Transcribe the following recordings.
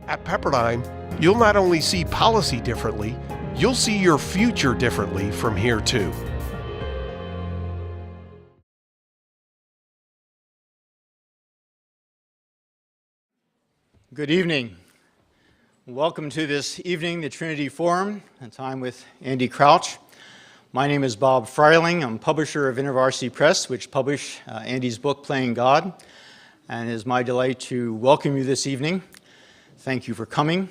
At Pepperdine, you'll not only see policy differently, you'll see your future differently from here too. Good evening. Welcome to this evening, the Trinity Forum, and time with Andy Crouch. My name is Bob Freiling. I'm publisher of InterVarsity Press, which published Andy's book, Playing God, and it is my delight to welcome you this evening. Thank you for coming.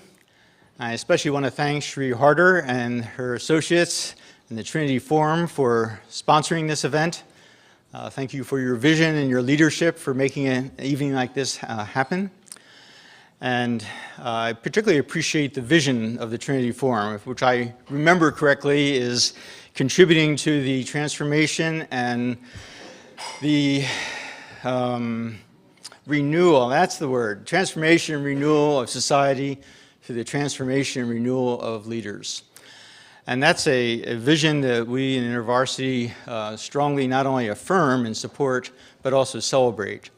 I especially want to thank Sheree Harder and her associates in the Trinity Forum for sponsoring this event. Thank you for your vision and your leadership for making an evening like this happen. And I particularly appreciate the vision of the Trinity Forum, which I remember correctly is contributing to the transformation and the renewal, that's the word, transformation and renewal of society through the transformation and renewal of leaders. And that's a vision that we in InterVarsity strongly not only affirm and support, but also celebrate.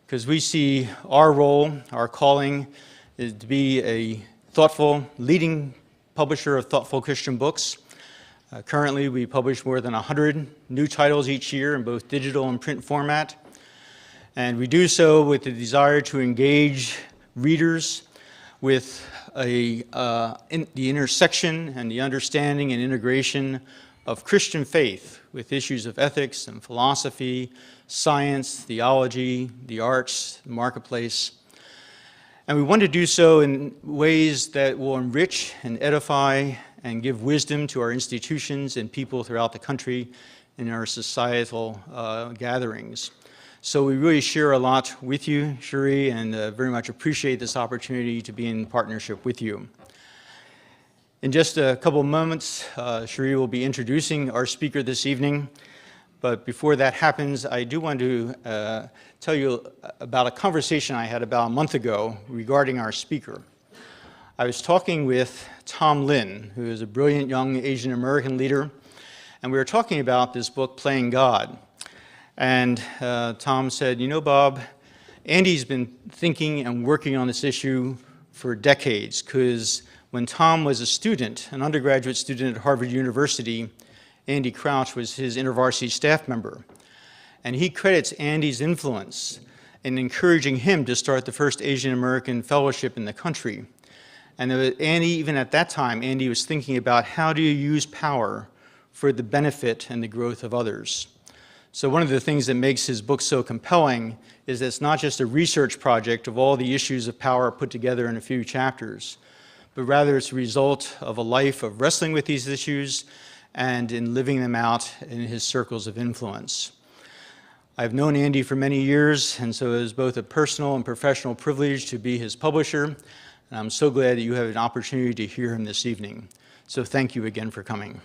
Because we see our role, our calling, is to be a thoughtful, leading publisher of thoughtful Christian books. Currently, we publish more than 100 new titles each year in both digital and print format. And we do so with the desire to engage readers with the intersection and the understanding and integration of Christian faith with issues of ethics and philosophy, science, theology, the arts, the marketplace. And we want to do so in ways that will enrich and edify and give wisdom to our institutions and people throughout the country in our societal gatherings. So we really share a lot with you, Sheree, and very much appreciate this opportunity to be in partnership with you. In just a couple of moments, Sheree will be introducing our speaker this evening. But before that happens, I do want to tell you about a conversation I had about a month ago regarding our speaker. I was talking with Tom Lin, who is a brilliant young Asian American leader, and we were talking about this book, Playing God. And Tom said, you know, Bob, Andy's been thinking and working on this issue for decades, because when Tom was a student, an undergraduate student at Harvard University, Andy Crouch was his InterVarsity staff member. And he credits Andy's influence in encouraging him to start the first Asian American fellowship in the country. And Andy, even at that time, Andy was thinking about how do you use power for the benefit and the growth of others. So one of the things that makes his book so compelling is that it's not just a research project of all the issues of power put together in a few chapters, but rather it's a result of a life of wrestling with these issues and in living them out in his circles of influence. I've known Andy for many years, and so it is both a personal and professional privilege to be his publisher, and I'm so glad that you have an opportunity to hear him this evening. So thank you again for coming.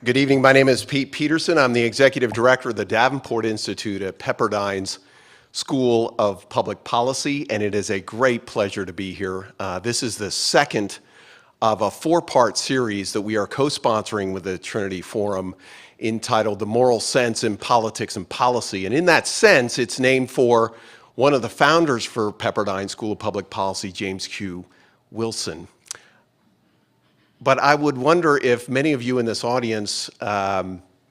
Good evening. My name is Pete Peterson. I'm the executive director of the Davenport Institute at Pepperdine's School of Public Policy, and it is a great pleasure to be here. This is the second of a four-part series that we are co-sponsoring with the Trinity Forum entitled The Moral Sense in Politics and Policy. And in that sense, it's named for one of the founders for Pepperdine School of Public Policy, James Q. Wilson. But I would wonder if many of you in this audience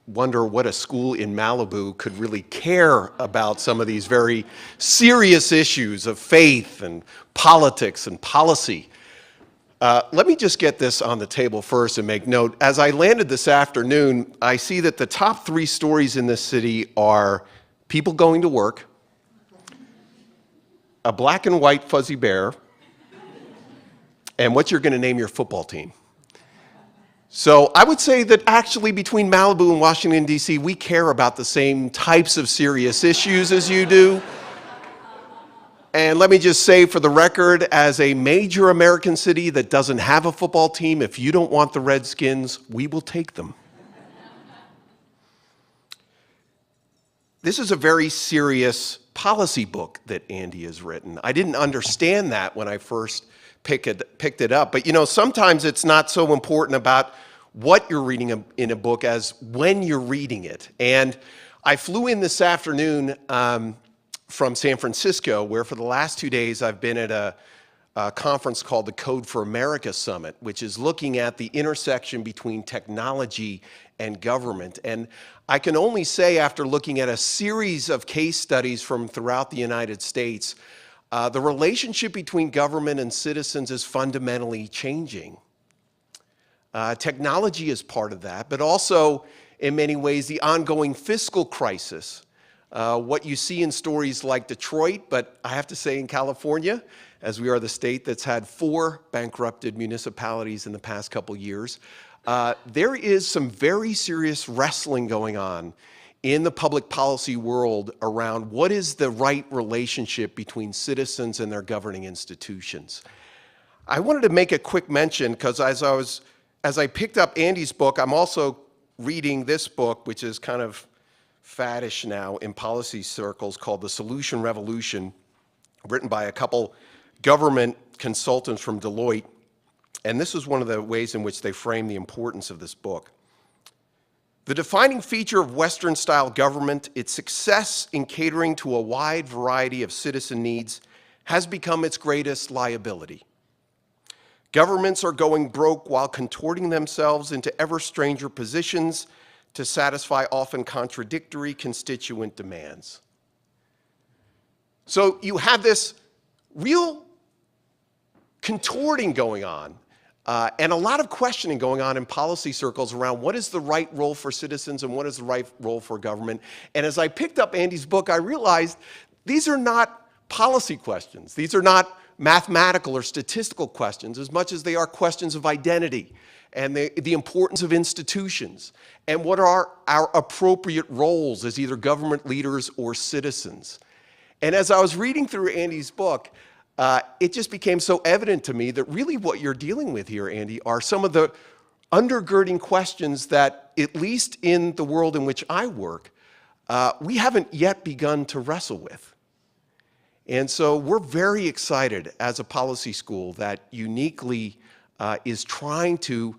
wonder what a school in Malibu could really care about some of these very serious issues of faith and politics and policy. Let me just get this on the table first and make note. As I landed this afternoon, I see that the top three stories in this city are people going to work, a black and white fuzzy bear, and what you're going to name your football team. So I would say that actually between Malibu and Washington, D.C., we care about the same types of serious issues as you do. And let me just say for the record, as a major American city that doesn't have a football team, if you don't want the Redskins, we will take them. This is a very serious policy book that Andy has written. I didn't understand that when I first picked it up. But you know, sometimes it's not so important about what you're reading in a book as when you're reading it. And I flew in this afternoon from San Francisco, where for the last 2 days I've been at a conference called the Code for America Summit, which is looking at the intersection between technology and government. And I can only say, after looking at a series of case studies from throughout the United States, the relationship between government and citizens is fundamentally changing. Technology is part of that, but also, in many ways, the ongoing fiscal crisis. What you see in stories like Detroit, but I have to say in California, as we are the state that's had 4 bankrupted municipalities in the past couple years, there is some very serious wrestling going on in the public policy world around what is the right relationship between citizens and their governing institutions. I wanted to make a quick mention because as I picked up Andy's book, I'm also reading this book, which is kind of faddish now in policy circles, called The Solution Revolution, written by a couple government consultants from Deloitte. And this is one of the ways in which they frame the importance of this book. The defining feature of Western-style government, its success in catering to a wide variety of citizen needs, has become its greatest liability. Governments are going broke while contorting themselves into ever stranger positions to satisfy often contradictory constituent demands. So you have this real contorting going on, and a lot of questioning going on in policy circles around what is the right role for citizens and what is the right role for government. And as I picked up Andy's book, I realized these are not policy questions. These are not mathematical or statistical questions as much as they are questions of identity and the importance of institutions and what are our appropriate roles as either government leaders or citizens. And as I was reading through Andy's book, it just became so evident to me that really what you're dealing with here, Andy, are some of the undergirding questions that, at least in the world in which I work, we haven't yet begun to wrestle with. And so we're very excited as a policy school that uniquely is trying to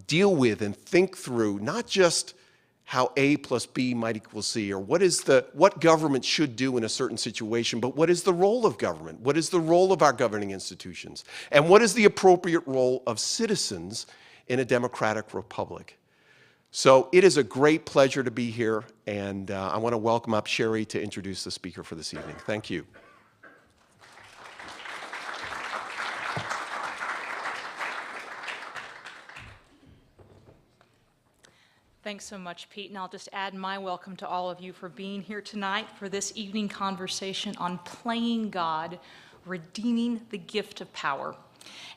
deal with and think through not just how A plus B might equal C, or what government should do in a certain situation, but what is the role of government? What is the role of our governing institutions? And what is the appropriate role of citizens in a democratic republic? So it is a great pleasure to be here, and I want to welcome up Sherry to introduce the speaker for this evening. Thank you. Thanks so much, Pete, and I'll just add my welcome to all of you for being here tonight for this evening conversation on playing God, redeeming the gift of power.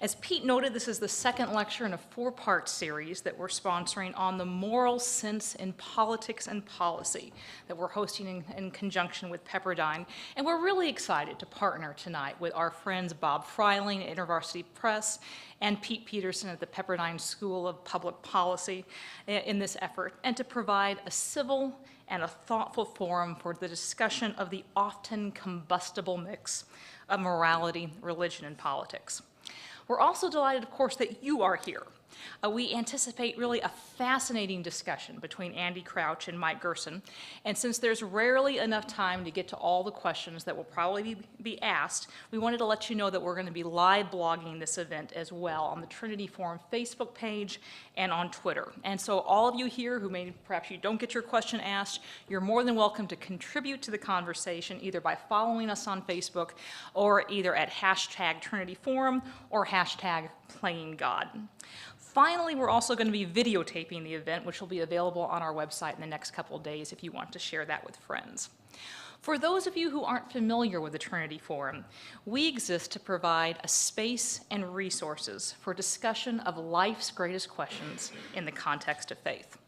As Pete noted, this is the second lecture in a 4-part series that we're sponsoring on the moral sense in politics and policy that we're hosting in conjunction with Pepperdine. And we're really excited to partner tonight with our friends Bob Freiling at InterVarsity Press and Pete Peterson at the Pepperdine School of Public Policy in this effort, and to provide a civil and a thoughtful forum for the discussion of the often combustible mix of morality, religion, and politics. We're also delighted, of course, that you are here. We anticipate really a fascinating discussion between Andy Crouch and Mike Gerson, and since there's rarely enough time to get to all the questions that will probably be asked, we wanted to let you know that we're going to be live blogging this event as well on the Trinity Forum Facebook page and on Twitter. And so all of you here who perhaps you don't get your question asked, you're more than welcome to contribute to the conversation either by following us on Facebook or either at #TrinityForum or #PlayingGod. Finally, we're also going to be videotaping the event, which will be available on our website in the next couple of days if you want to share that with friends. For those of you who aren't familiar with the Trinity Forum, we exist to provide a space and resources for discussion of life's greatest questions in the context of faith.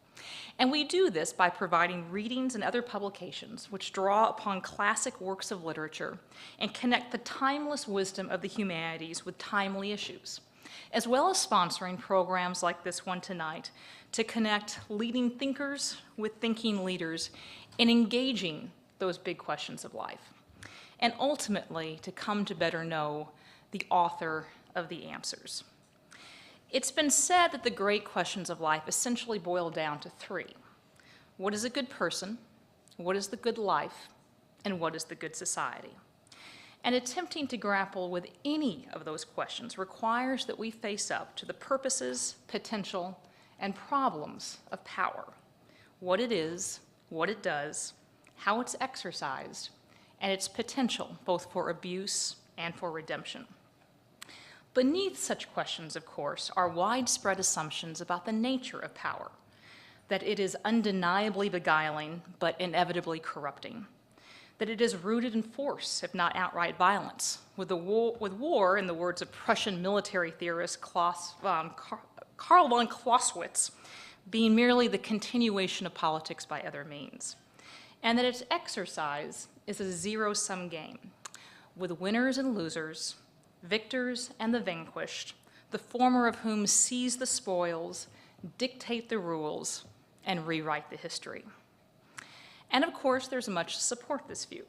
And we do this by providing readings and other publications which draw upon classic works of literature and connect the timeless wisdom of the humanities with timely issues, as well as sponsoring programs like this one tonight to connect leading thinkers with thinking leaders in engaging those big questions of life, and ultimately to come to better know the author of the answers. It's been said that the great questions of life essentially boil down to three. What is a good person? What is the good life? And what is the good society? And attempting to grapple with any of those questions requires that we face up to the purposes, potential, and problems of power. What it is, what it does, how it's exercised, and its potential both for abuse and for redemption. Beneath such questions, of course, are widespread assumptions about the nature of power, that it is undeniably beguiling but inevitably corrupting, that it is rooted in force, if not outright violence, with war, in the words of Prussian military theorist Karl von Clausewitz, being merely the continuation of politics by other means, and that its exercise is a zero-sum game, with winners and losers, victors and the vanquished, the former of whom seize the spoils, dictate the rules, and rewrite the history. And of course, there's much to support this view,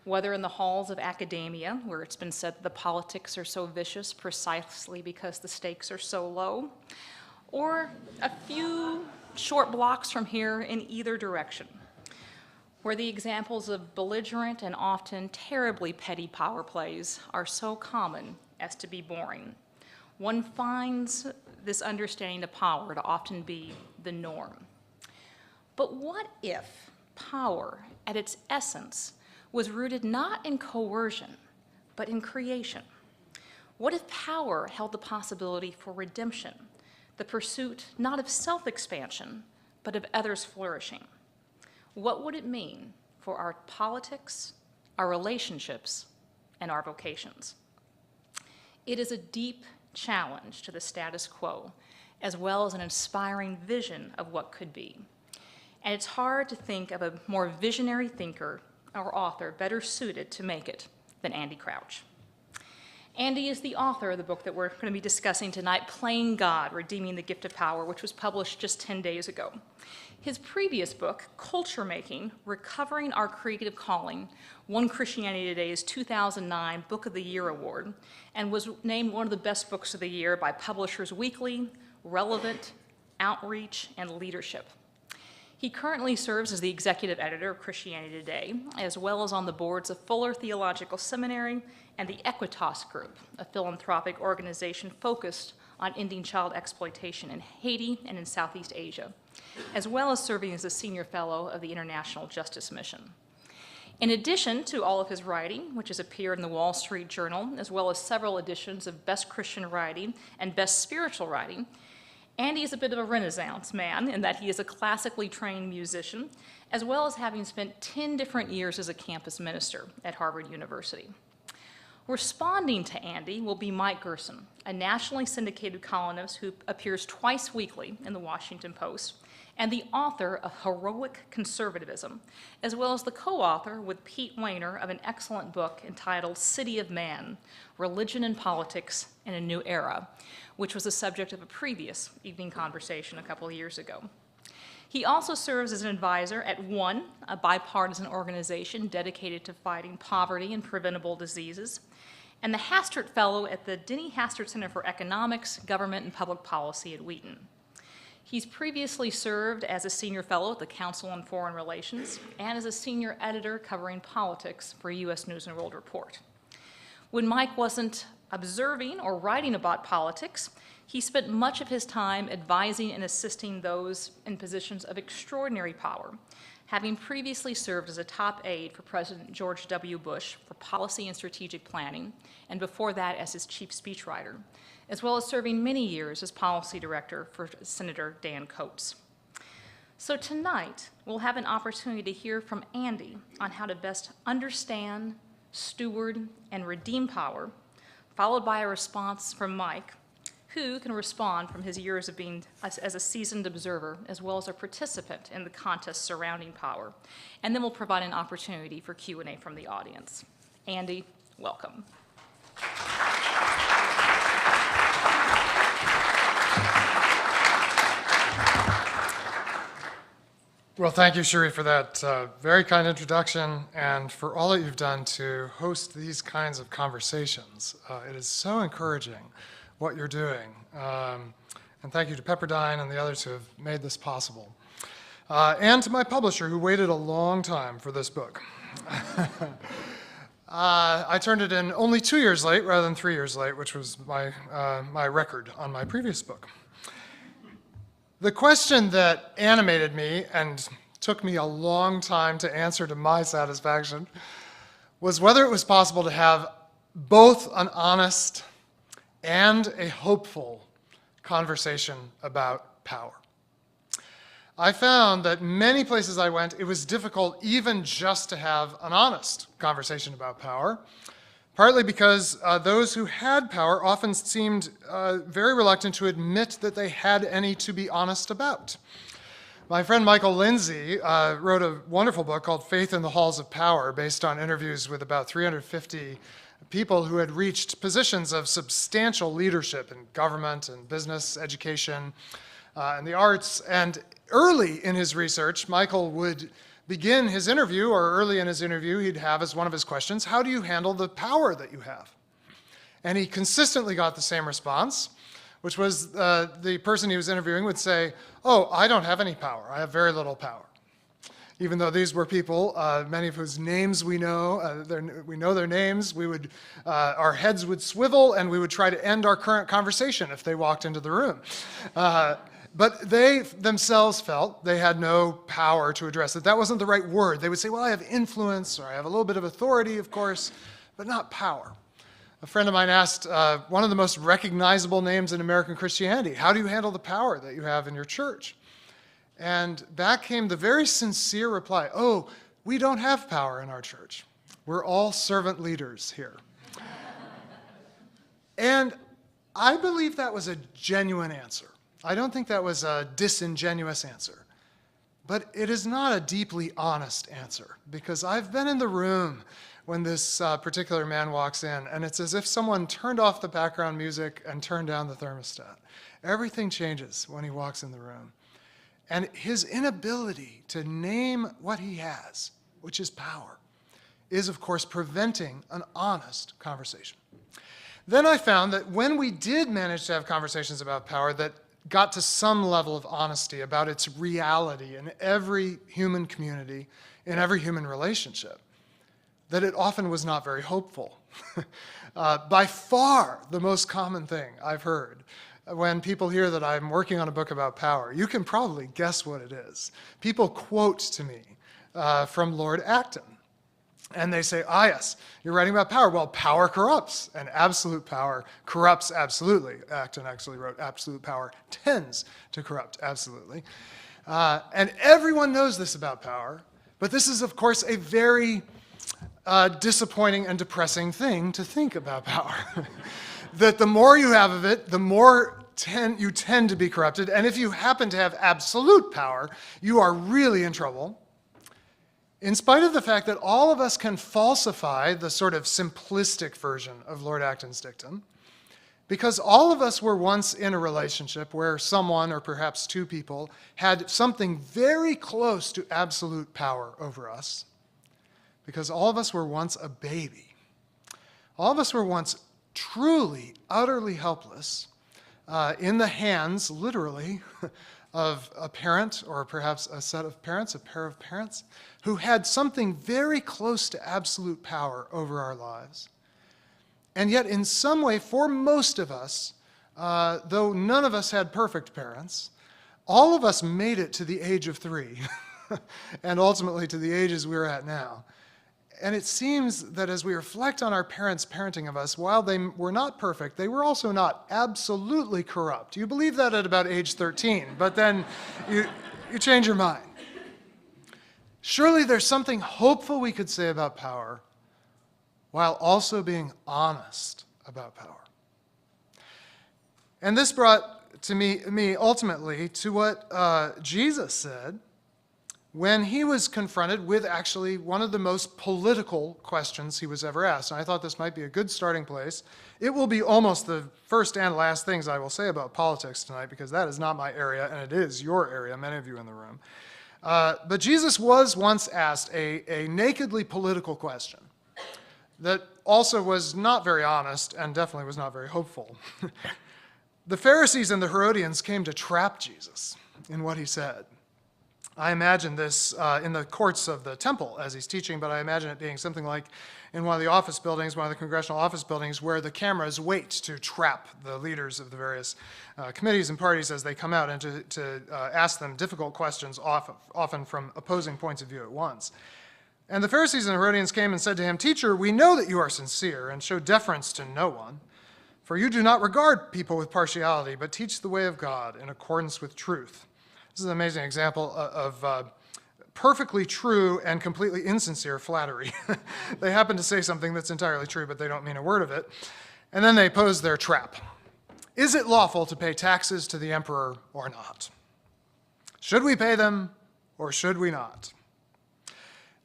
whether in the halls of academia, where it's been said that the politics are so vicious precisely because the stakes are so low, or a few short blocks from here in either direction, where the examples of belligerent and often terribly petty power plays are so common as to be boring. One finds this understanding of power to often be the norm. But what if power, at its essence, was rooted not in coercion, but in creation? What if power held the possibility for redemption, the pursuit not of self-expansion, but of others' flourishing? What would it mean for our politics, our relationships, and our vocations? It is a deep challenge to the status quo, as well as an inspiring vision of what could be. And it's hard to think of a more visionary thinker or author better suited to make it than Andy Crouch. Andy is the author of the book that we're going to be discussing tonight, Playing God, Redeeming the Gift of Power, which was published just 10 days ago. His previous book, Culture Making, Recovering Our Creative Calling, won Christianity Today's 2009 Book of the Year Award and was named one of the best books of the year by Publishers Weekly, Relevant, Outreach, and Leadership. He currently serves as the executive editor of Christianity Today, as well as on the boards of Fuller Theological Seminary and the Equitas Group, a philanthropic organization focused on ending child exploitation in Haiti and in Southeast Asia, as well as serving as a senior fellow of the International Justice Mission. In addition to all of his writing, which has appeared in the Wall Street Journal, as well as several editions of Best Christian Writing and Best Spiritual Writing, Andy is a bit of a Renaissance man in that he is a classically trained musician, as well as having spent 10 different years as a campus minister at Harvard University. Responding to Andy will be Mike Gerson, a nationally syndicated columnist who appears twice weekly in the Washington Post, and the author of Heroic Conservatism, as well as the co-author with Pete Wehner of an excellent book entitled City of Man, Religion and Politics in a New Era, which was the subject of a previous evening conversation a couple of years ago. He also serves as an advisor at ONE, a bipartisan organization dedicated to fighting poverty and preventable diseases, and the Hastert Fellow at the Denny Hastert Center for Economics, Government, and Public Policy at Wheaton. He's previously served as a senior fellow at the Council on Foreign Relations and as a senior editor covering politics for U.S. News and World Report. When Mike wasn't observing or writing about politics, he spent much of his time advising and assisting those in positions of extraordinary power, having previously served as a top aide for President George W. Bush for policy and strategic planning, and before that as his chief speechwriter, as well as serving many years as policy director for Senator Dan Coates. So tonight, we'll have an opportunity to hear from Andy on how to best understand, steward, and redeem power, followed by a response from Mike, who can respond from his years of being as a seasoned observer as well as a participant in the contest surrounding power. And then we'll provide an opportunity for Q&A from the audience. Andy, welcome. Well, thank you, Sheree, for that very kind introduction and for all that you've done to host these kinds of conversations. It is so encouraging what you're doing. And thank you to Pepperdine and the others who have made this possible. And to my publisher, who waited a long time for this book. I turned it in only 2 years late rather than 3 years late, which was my record on my previous book. The question that animated me and took me a long time to answer to my satisfaction was whether it was possible to have both an honest and a hopeful conversation about power. I found that many places I went, it was difficult even just to have an honest conversation about power, partly because those who had power often seemed very reluctant to admit that they had any to be honest about. My friend Michael Lindsay wrote a wonderful book called Faith in the Halls of Power, based on interviews with about 350 people who had reached positions of substantial leadership in government and business, education, and the arts. And early in his research, Michael would begin his interview, or early in his interview, he'd have as one of his questions, how do you handle the power that you have? And he consistently got the same response, which was the person he was interviewing would say, oh, I don't have any power. I have very little power. Even though these were people, many of whose names we know their names, our heads would swivel and we would try to end our current conversation if they walked into the room. But they themselves felt they had no power to address it. That wasn't the right word. They would say, well, I have influence, or I have a little bit of authority, of course, but not power. A friend of mine asked one of the most recognizable names in American Christianity, how do you handle the power that you have in your church? And back came the very sincere reply, oh, we don't have power in our church. We're all servant leaders here. And I believe that was a genuine answer. I don't think that was a disingenuous answer. But it is not a deeply honest answer, because I've been in the room when this particular man walks in, and it's as if someone turned off the background music and turned down the thermostat. Everything changes when he walks in the room. And his inability to name what he has, which is power, is, of course, preventing an honest conversation. Then I found that when we did manage to have conversations about power that got to some level of honesty about its reality in every human community, in every human relationship, that it often was not very hopeful. By far the most common thing I've heard when people hear that I'm working on a book about power, you can probably guess what it is. People quote to me from Lord Acton. And they say, ah, yes, you're writing about power. Well, power corrupts, and absolute power corrupts absolutely. Acton actually wrote, absolute power tends to corrupt absolutely. And everyone knows this about power, but this is, of course, a very disappointing and depressing thing to think about power. That the more you have of it, the more you tend to be corrupted. And if you happen to have absolute power, you are really in trouble. In spite of the fact that all of us can falsify the sort of simplistic version of Lord Acton's dictum, because all of us were once in a relationship where someone, or perhaps two people, had something very close to absolute power over us, because all of us were once a baby. All of us were once truly, utterly helpless in the hands, literally, of a parent, or perhaps a set of parents, a pair of parents, who had something very close to absolute power over our lives. And yet, in some way, for most of us, though none of us had perfect parents, all of us made it to the age of 3, and ultimately to the ages we're at now. And it seems that as we reflect on our parents' parenting of us, while they were not perfect, they were also not absolutely corrupt. You believe that at about age 13, but then you change your mind. Surely there's something hopeful we could say about power while also being honest about power. And this brought to me ultimately to what Jesus said when he was confronted with actually one of the most political questions he was ever asked. And I thought this might be a good starting place. It will be almost the first and last things I will say about politics tonight, because that is not my area, and it is your area, many of you in the room. But Jesus was once asked a nakedly political question that also was not very honest and definitely was not very hopeful. The Pharisees and the Herodians came to trap Jesus in what he said. I imagine this in the courts of the temple as he's teaching, but I imagine it being something like in one of the office buildings, one of the congressional office buildings, where the cameras wait to trap the leaders of the various committees and parties as they come out and to ask them difficult questions, often from opposing points of view at once. And the Pharisees and Herodians came and said to him, "Teacher, we know that you are sincere and show deference to no one, for you do not regard people with partiality, but teach the way of God in accordance with truth." This is an amazing example of perfectly true and completely insincere flattery. They happen to say something that's entirely true, but they don't mean a word of it. And then they pose their trap. Is it lawful to pay taxes to the emperor or not? Should we pay them or should we not?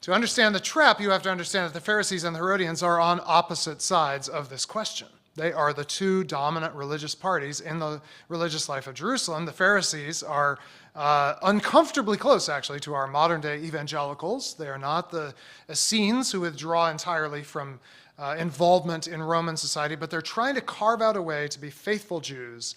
To understand the trap, you have to understand that the Pharisees and the Herodians are on opposite sides of this question. They are the two dominant religious parties in the religious life of Jerusalem. The Pharisees are uncomfortably close, actually, to our modern-day evangelicals. They are not the Essenes who withdraw entirely from involvement in Roman society, but they're trying to carve out a way to be faithful Jews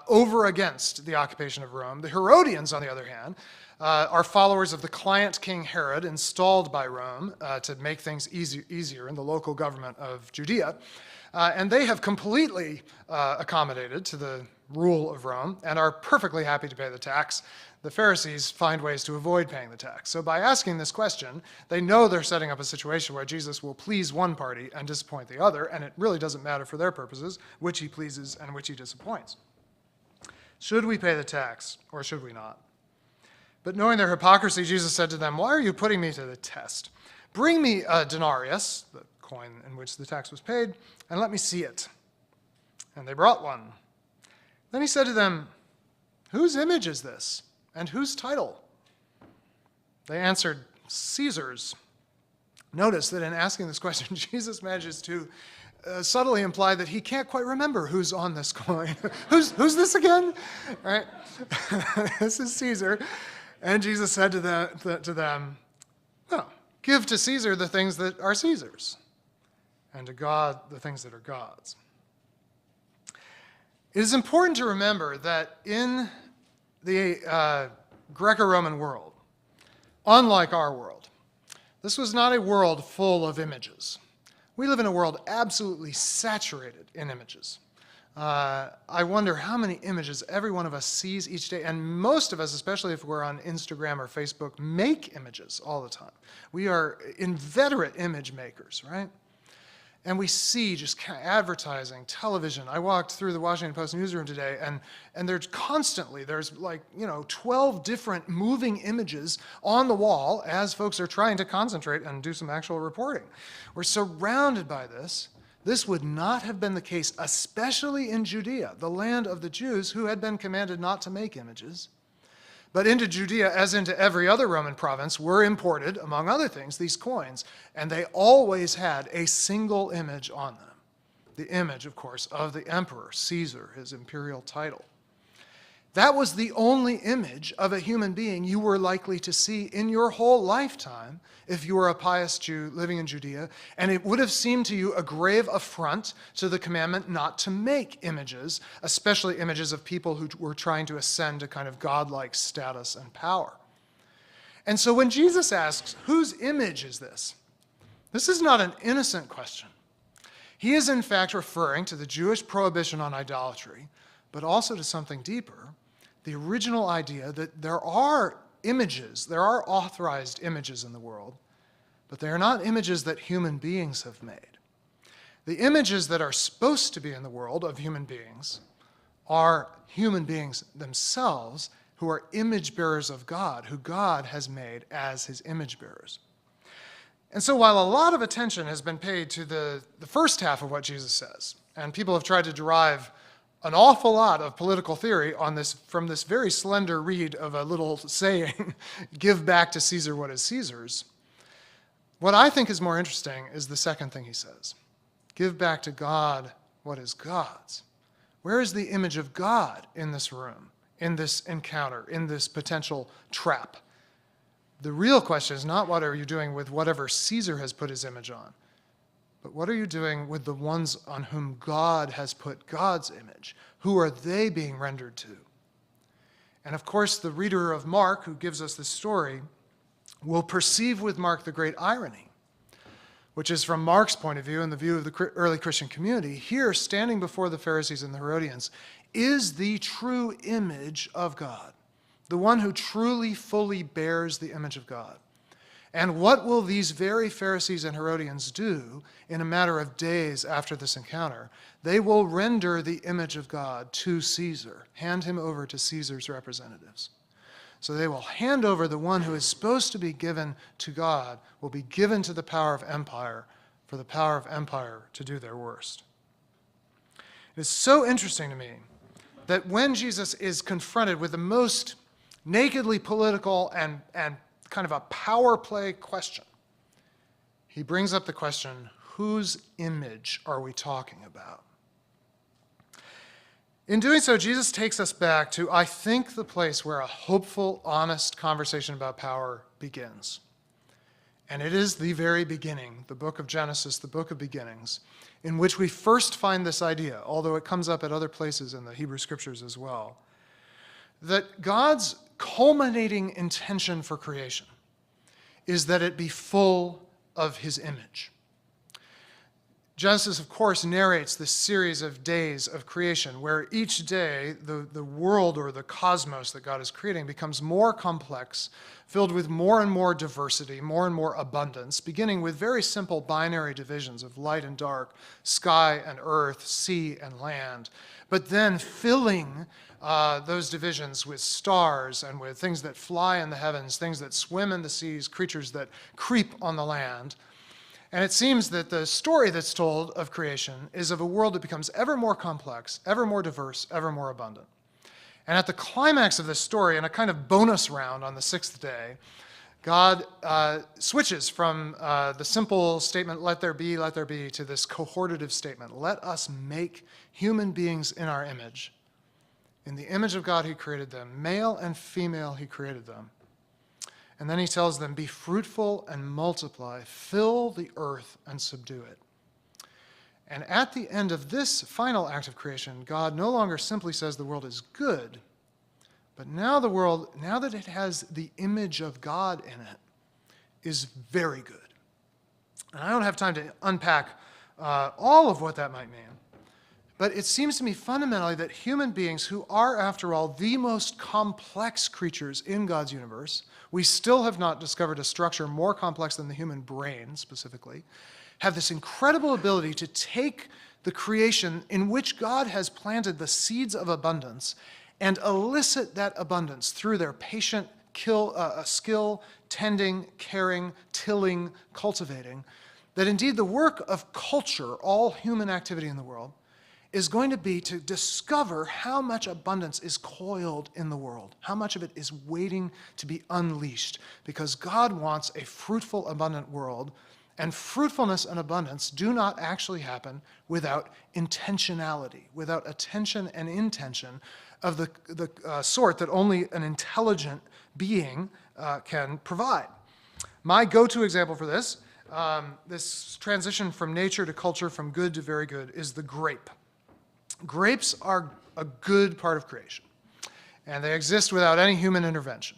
over against the occupation of Rome. The Herodians, on the other hand, are followers of the client king Herod, installed by Rome to make things easier in the local government of Judea. And they have completely accommodated to the rule of Rome and are perfectly happy to pay the tax. The Pharisees find ways to avoid paying the tax. So by asking this question, they know they're setting up a situation where Jesus will please one party and disappoint the other, and it really doesn't matter for their purposes which he pleases and which he disappoints. Should we pay the tax or should we not? But knowing their hypocrisy, Jesus said to them, "Why are you putting me to the test? Bring me a denarius," the coin in which the tax was paid, "and let me see it." And they brought one. Then he said to them, "Whose image is this, and whose title?" They answered, "Caesar's." Notice that in asking this question, Jesus manages to subtly imply that he can't quite remember who's on this coin. Who's this again? Right? This is Caesar. And Jesus said to them, "Well, give to Caesar the things that are Caesar's, and to God the things that are God's." It is important to remember that in the Greco-Roman world, unlike our world, this was not a world full of images. We live in a world absolutely saturated in images. I wonder how many images every one of us sees each day, and most of us, especially if we're on Instagram or Facebook, make images all the time. We are inveterate image makers, right? And we see just kind of advertising, television. I walked through the Washington Post newsroom today, and there's 12 different moving images on the wall as folks are trying to concentrate and do some actual reporting. We're surrounded by this. This would not have been the case, especially in Judea, the land of the Jews who had been commanded not to make images. But into Judea, as into every other Roman province, were imported, among other things, these coins, and they always had a single image on them. The image, of course, of the emperor, Caesar, his imperial title. That was the only image of a human being you were likely to see in your whole lifetime if you were a pious Jew living in Judea, and it would have seemed to you a grave affront to the commandment not to make images, especially images of people who were trying to ascend to kind of godlike status and power. And so when Jesus asks, "Whose image is this?" this is not an innocent question. He is in fact referring to the Jewish prohibition on idolatry, but also to something deeper, the original idea that there are images, there are authorized images in the world, but they are not images that human beings have made. The images that are supposed to be in the world of human beings are human beings themselves who are image bearers of God, who God has made as his image bearers. And so while a lot of attention has been paid to the first half of what Jesus says, and people have tried to derive an awful lot of political theory on this from this very slender reed of a little saying, "Give back to Caesar what is Caesar's," what I think is more interesting is the second thing he says. Give back to God what is God's. Where is the image of God in this room, in this encounter, in this potential trap? The real question is not what are you doing with whatever Caesar has put his image on, But what are you doing with the ones on whom God has put God's image? Who are they being rendered to? And of course, the reader of Mark, who gives us this story, will perceive with Mark the great irony, which is from Mark's point of view and the view of the early Christian community. Here, standing before the Pharisees and the Herodians, is the true image of God, the one who truly, fully bears the image of God. And what will these very Pharisees and Herodians do in a matter of days after this encounter? They will render the image of God to Caesar, hand him over to Caesar's representatives. So they will hand over the one who is supposed to be given to God, will be given to the power of empire, for the power of empire to do their worst. It is so interesting to me that when Jesus is confronted with the most nakedly political and kind of a power play question, he brings up the question, whose image are we talking about? In doing so, Jesus takes us back to, I think, the place where a hopeful, honest conversation about power begins. And it is the very beginning, the book of Genesis, the book of beginnings, in which we first find this idea, although it comes up at other places in the Hebrew Scriptures as well, that God's culminating intention for creation is that it be full of his image. Genesis, of course, narrates this series of days of creation where each day the world or the cosmos that God is creating becomes more complex, filled with more and more diversity, more and more abundance, beginning with very simple binary divisions of light and dark, sky and earth, sea and land, but then filling those divisions with stars and with things that fly in the heavens, things that swim in the seas, creatures that creep on the land. And it seems that the story that's told of creation is of a world that becomes ever more complex, ever more diverse, ever more abundant. And at the climax of this story, in a kind of bonus round on the sixth day, God switches from the simple statement, let there be, to this cohortative statement, let us make human beings in our image. In the image of God he created them, male and female he created them. And then he tells them, be fruitful and multiply, fill the earth and subdue it. And at the end of this final act of creation, God no longer simply says the world is good, but now the world, now that it has the image of God in it, is very good. And I don't have time to unpack all of what that might mean, but it seems to me fundamentally that human beings, who are, after all, the most complex creatures in God's universe, we still have not discovered a structure more complex than the human brain, specifically, have this incredible ability to take the creation in which God has planted the seeds of abundance and elicit that abundance through their patient skill, tending, caring, tilling, cultivating, that indeed the work of culture, all human activity in the world, is going to be to discover how much abundance is coiled in the world, how much of it is waiting to be unleashed, because God wants a fruitful, abundant world, and fruitfulness and abundance do not actually happen without intentionality, without attention and intention of the sort that only an intelligent being can provide. My go-to example for this, this transition from nature to culture, from good to very good, is the grape. Grapes are a good part of creation, and they exist without any human intervention.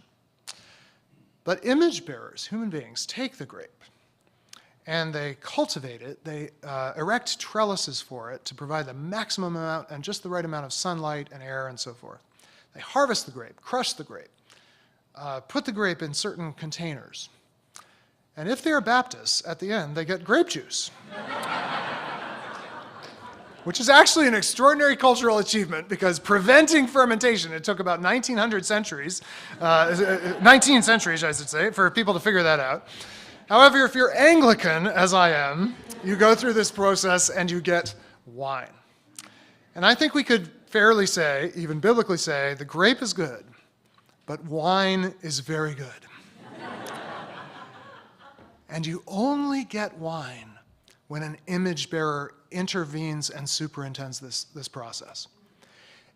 But image bearers, human beings, take the grape, and they cultivate it. They erect trellises for it to provide the maximum amount and just the right amount of sunlight and air and so forth. They harvest the grape, crush the grape, put the grape in certain containers. And if they are Baptists, at the end, they get grape juice. Which is actually an extraordinary cultural achievement, because preventing fermentation, it took about 19 centuries, I should say, for people to figure that out. However, if you're Anglican, as I am, you go through this process and you get wine. And I think we could fairly say, even biblically say, the grape is good, but wine is very good. And you only get wine when an image bearer intervenes and superintends this process.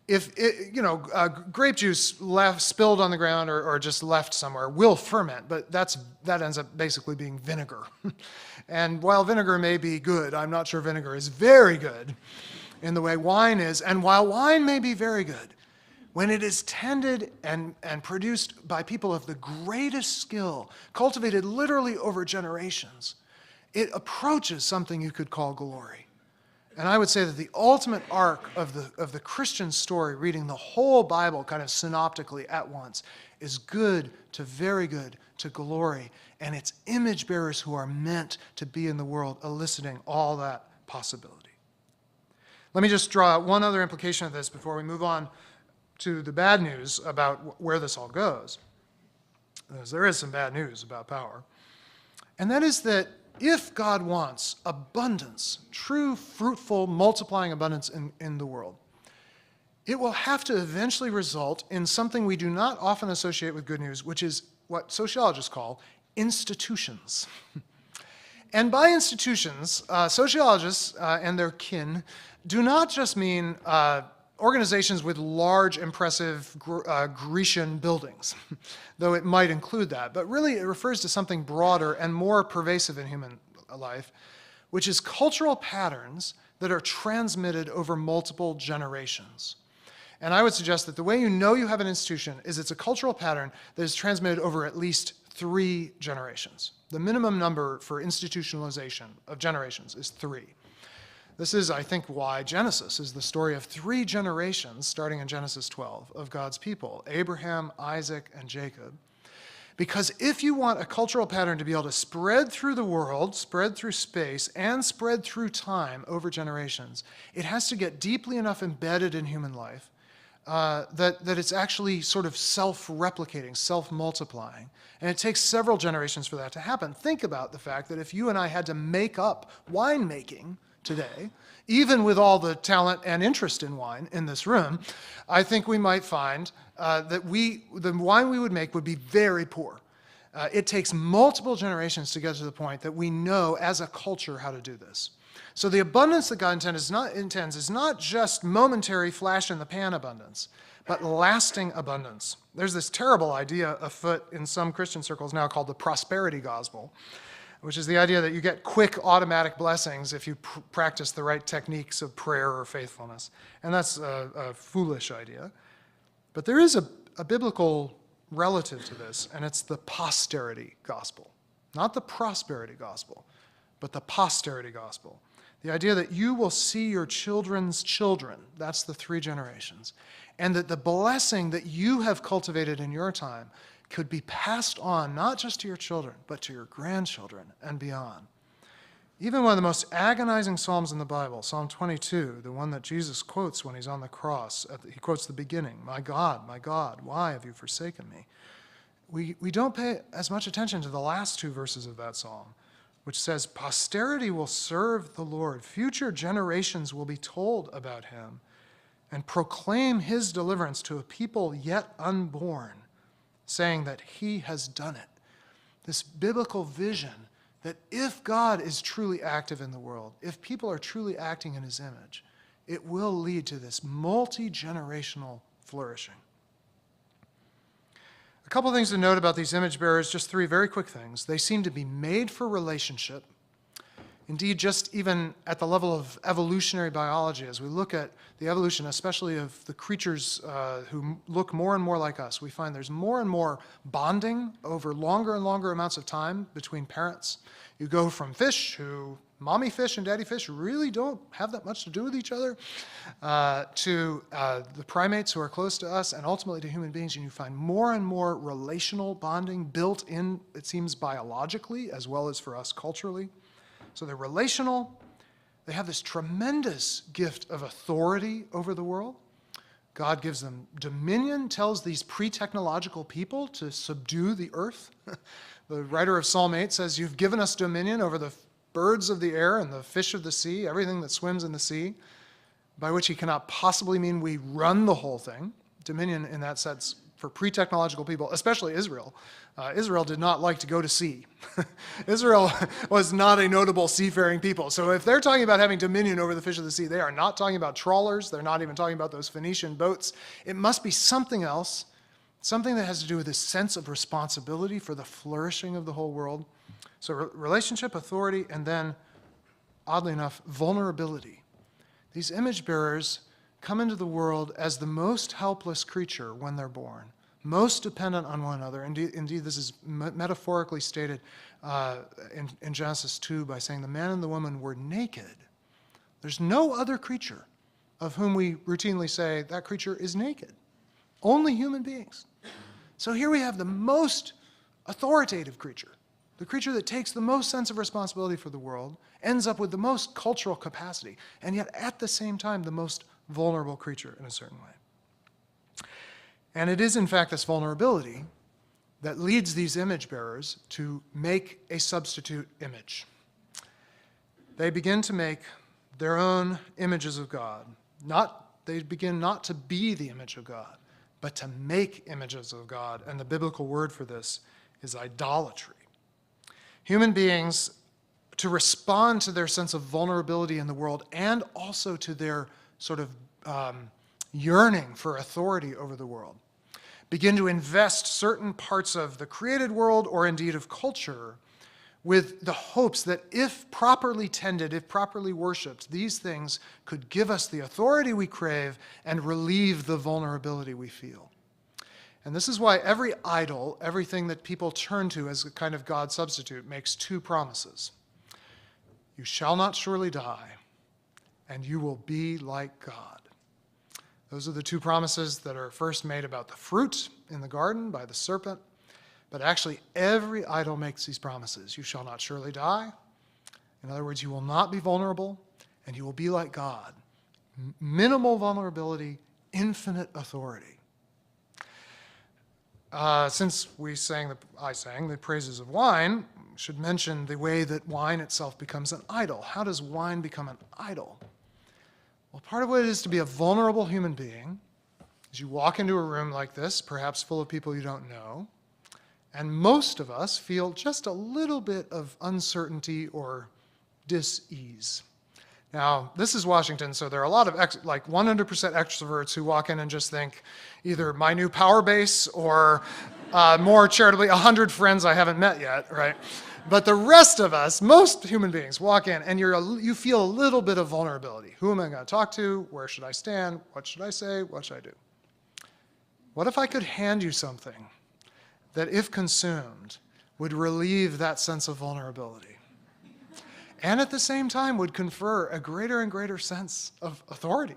grape juice spilled on the ground or just left somewhere will ferment, but that ends up basically being vinegar. And while vinegar may be good, I'm not sure vinegar is very good in the way wine is. And while wine may be very good, when it is tended and produced by people of the greatest skill, cultivated literally over generations, it approaches something you could call glory. And I would say that the ultimate arc of the Christian story, reading the whole Bible kind of synoptically at once, is good to very good to glory. And it's image bearers who are meant to be in the world, eliciting all that possibility. Let me just draw out one other implication of this before we move on to the bad news about where this all goes. Because there is some bad news about power. And that is that if God wants abundance, true, fruitful, multiplying abundance in the world, it will have to eventually result in something we do not often associate with good news, which is what sociologists call institutions. And by institutions, sociologists and their kin do not just mean organizations with large, impressive Grecian buildings, though it might include that. But really, it refers to something broader and more pervasive in human life, which is cultural patterns that are transmitted over multiple generations. And I would suggest that the way you know you have an institution is it's a cultural pattern that is transmitted over at least 3 generations. The minimum number for institutionalization of generations is 3. This is, I think, why Genesis is the story of 3 generations, starting in Genesis 12, of God's people, Abraham, Isaac, and Jacob. Because if you want a cultural pattern to be able to spread through the world, spread through space, and spread through time over generations, it has to get deeply enough embedded in human life that it's actually sort of self-replicating, self-multiplying. And it takes several generations for that to happen. Think about the fact that if you and I had to make up winemaking today, even with all the talent and interest in wine in this room, I think we might find that the wine we would make would be very poor. It takes multiple generations to get to the point that we know as a culture how to do this. So the abundance that God intends is not just momentary flash-in-the-pan abundance, but lasting abundance. There's this terrible idea afoot in some Christian circles now called the prosperity gospel, which is the idea that you get quick automatic blessings if you practice the right techniques of prayer or faithfulness. And that's a foolish idea. But there is a biblical relative to this, and it's the posterity gospel. Not the prosperity gospel, but the posterity gospel. The idea that you will see your children's children, that's the 3 generations, and that the blessing that you have cultivated in your time could be passed on not just to your children, but to your grandchildren and beyond. Even one of the most agonizing psalms in the Bible, Psalm 22, the one that Jesus quotes when he's on the cross, he quotes the beginning, my God, why have you forsaken me? We don't pay as much attention to the last 2 verses of that psalm, which says, posterity will serve the Lord. Future generations will be told about him and proclaim his deliverance to a people yet unborn, saying that he has done it. This biblical vision that if God is truly active in the world, if people are truly acting in his image, it will lead to this multi-generational flourishing. A couple things to note about these image bearers, just 3 very quick things. They seem to be made for relationship. Indeed, just even at the level of evolutionary biology, as we look at the evolution, especially of the creatures who look more and more like us, we find there's more and more bonding over longer and longer amounts of time between parents. You go from fish, who mommy fish and daddy fish really don't have that much to do with each other, to the primates who are close to us, and ultimately to human beings, and you find more and more relational bonding built in, it seems, biologically, as well as for us culturally. So they're relational. They have this tremendous gift of authority over the world. God gives them dominion, tells these pre-technological people to subdue the earth. The writer of Psalm 8 says, you've given us dominion over the birds of the air and the fish of the sea, everything that swims in the sea, by which he cannot possibly mean we run the whole thing. Dominion in that sense for pre-technological people, especially Israel. Israel did not like to go to sea. Israel was not a notable seafaring people. So if they're talking about having dominion over the fish of the sea, they are not talking about trawlers. They're not even talking about those Phoenician boats. It must be something else, something that has to do with this sense of responsibility for the flourishing of the whole world. So relationship, authority, and then, oddly enough, vulnerability. These image bearers come into the world as the most helpless creature when they're born, most dependent on one another. Indeed, this is metaphorically stated in Genesis 2 by saying the man and the woman were naked. There's no other creature of whom we routinely say that creature is naked. Only human beings. So here we have the most authoritative creature, the creature that takes the most sense of responsibility for the world, ends up with the most cultural capacity, and yet at the same time the most vulnerable creature in a certain way. And it is in fact this vulnerability that leads these image bearers to make a substitute image. They begin to make their own images of God. They begin not to be the image of God, but to make images of God. And the biblical word for this is idolatry. Human beings, to respond to their sense of vulnerability in the world and also to their sort of yearning for authority over the world, begin to invest certain parts of the created world or indeed of culture with the hopes that if properly tended, if properly worshipped, these things could give us the authority we crave and relieve the vulnerability we feel. And this is why every idol, everything that people turn to as a kind of God substitute, makes two promises. You shall not surely die, and you will be like God. Those are the two promises that are first made about the fruit in the garden by the serpent. But actually, every idol makes these promises. You shall not surely die. In other words, you will not be vulnerable, and you will be like God. Minimal vulnerability, infinite authority. Since I sang the praises of wine, I should mention the way that wine itself becomes an idol. How does wine become an idol? Well, part of what it is to be a vulnerable human being is you walk into a room like this, perhaps full of people you don't know, and most of us feel just a little bit of uncertainty or dis-ease. Now, this is Washington, so there are a lot of 100% extroverts who walk in and just think either my new power base or more charitably, 100 friends I haven't met yet, right? But the rest of us, most human beings, walk in and you feel a little bit of vulnerability. Who am I going to talk to? Where should I stand? What should I say? What should I do? What if I could hand you something that, if consumed, would relieve that sense of vulnerability? And at the same time would confer a greater and greater sense of authority.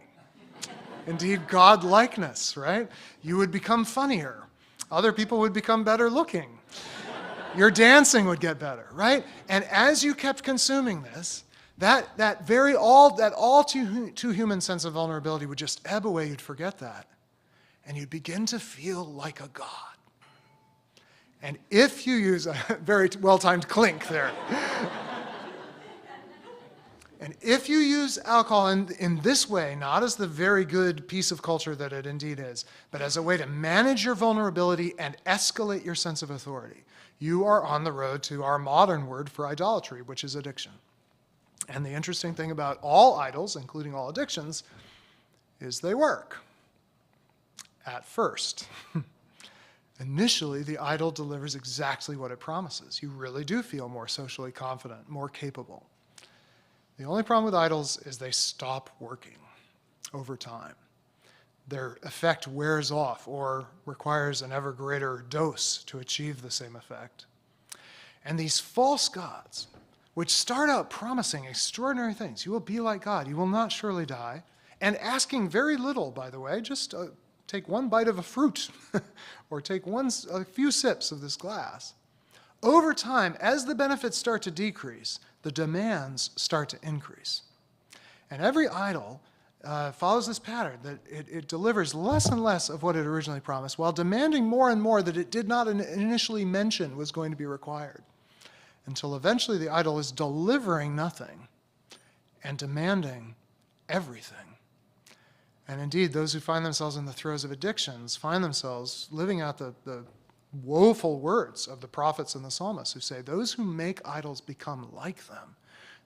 Indeed, God-likeness, right? You would become funnier. Other people would become better looking. Your dancing would get better, right? And as you kept consuming this, that all too human sense of vulnerability would just ebb away. You'd forget that. And you'd begin to feel like a god. And if you use a very well-timed clink there, and if you use alcohol in this way, not as the very good piece of culture that it indeed is, but as a way to manage your vulnerability and escalate your sense of authority, you are on the road to our modern word for idolatry, which is addiction. And the interesting thing about all idols, including all addictions, is they work. At first. Initially, the idol delivers exactly what it promises. You really do feel more socially confident, more capable. The only problem with idols is they stop working over time. Their effect wears off or requires an ever greater dose to achieve the same effect. And these false gods, which start out promising extraordinary things, you will be like God, you will not surely die, and asking very little, by the way, just take one bite of a fruit or take a few sips of this glass. Over time, as the benefits start to decrease, the demands start to increase. And every idol follows this pattern, that it delivers less and less of what it originally promised, while demanding more and more that it did not initially mention was going to be required, until eventually the idol is delivering nothing and demanding everything. And indeed, those who find themselves in the throes of addictions find themselves living out the woeful words of the prophets and the psalmists who say, those who make idols become like them.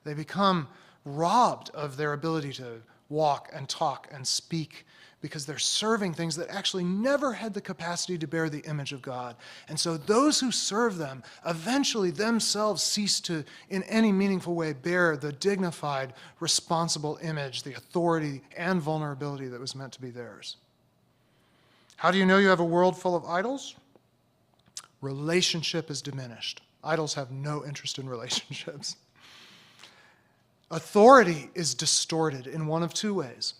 They become robbed of their ability to walk and talk and speak because they're serving things that actually never had the capacity to bear the image of God. And so those who serve them eventually themselves cease to, in any meaningful way, bear the dignified, responsible image, the authority and vulnerability that was meant to be theirs. How do you know you have a world full of idols? Relationship is diminished. Idols have no interest in relationships. Authority is distorted in one of two ways.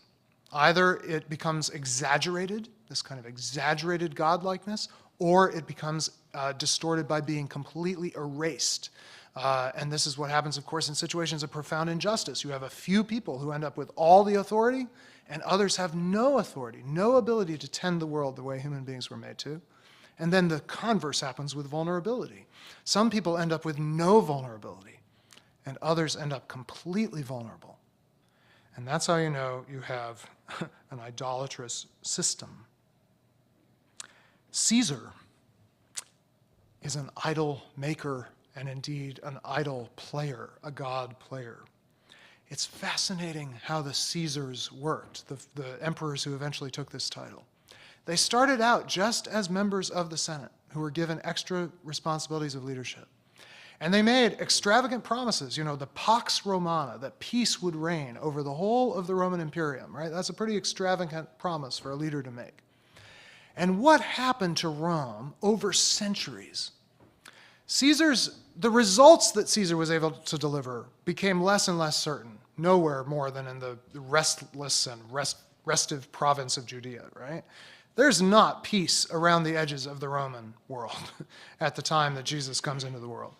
Either it becomes exaggerated, this kind of exaggerated godlikeness, or it becomes distorted by being completely erased. And this is what happens, of course, in situations of profound injustice. You have a few people who end up with all the authority, and others have no authority, no ability to tend the world the way human beings were made to. And then the converse happens with vulnerability. Some people end up with no vulnerability, and others end up completely vulnerable. And that's how you know you have an idolatrous system. Caesar is an idol maker and indeed an idol player, a god player. It's fascinating how the Caesars worked, the emperors who eventually took this title. They started out just as members of the Senate who were given extra responsibilities of leadership. And they made extravagant promises, the Pax Romana, that peace would reign over the whole of the Roman Imperium, right? That's a pretty extravagant promise for a leader to make. And what happened to Rome over centuries? The results that Caesar was able to deliver became less and less certain, nowhere more than in the restless and restive province of Judea, right? There's not peace around the edges of the Roman world at the time that Jesus comes into the world.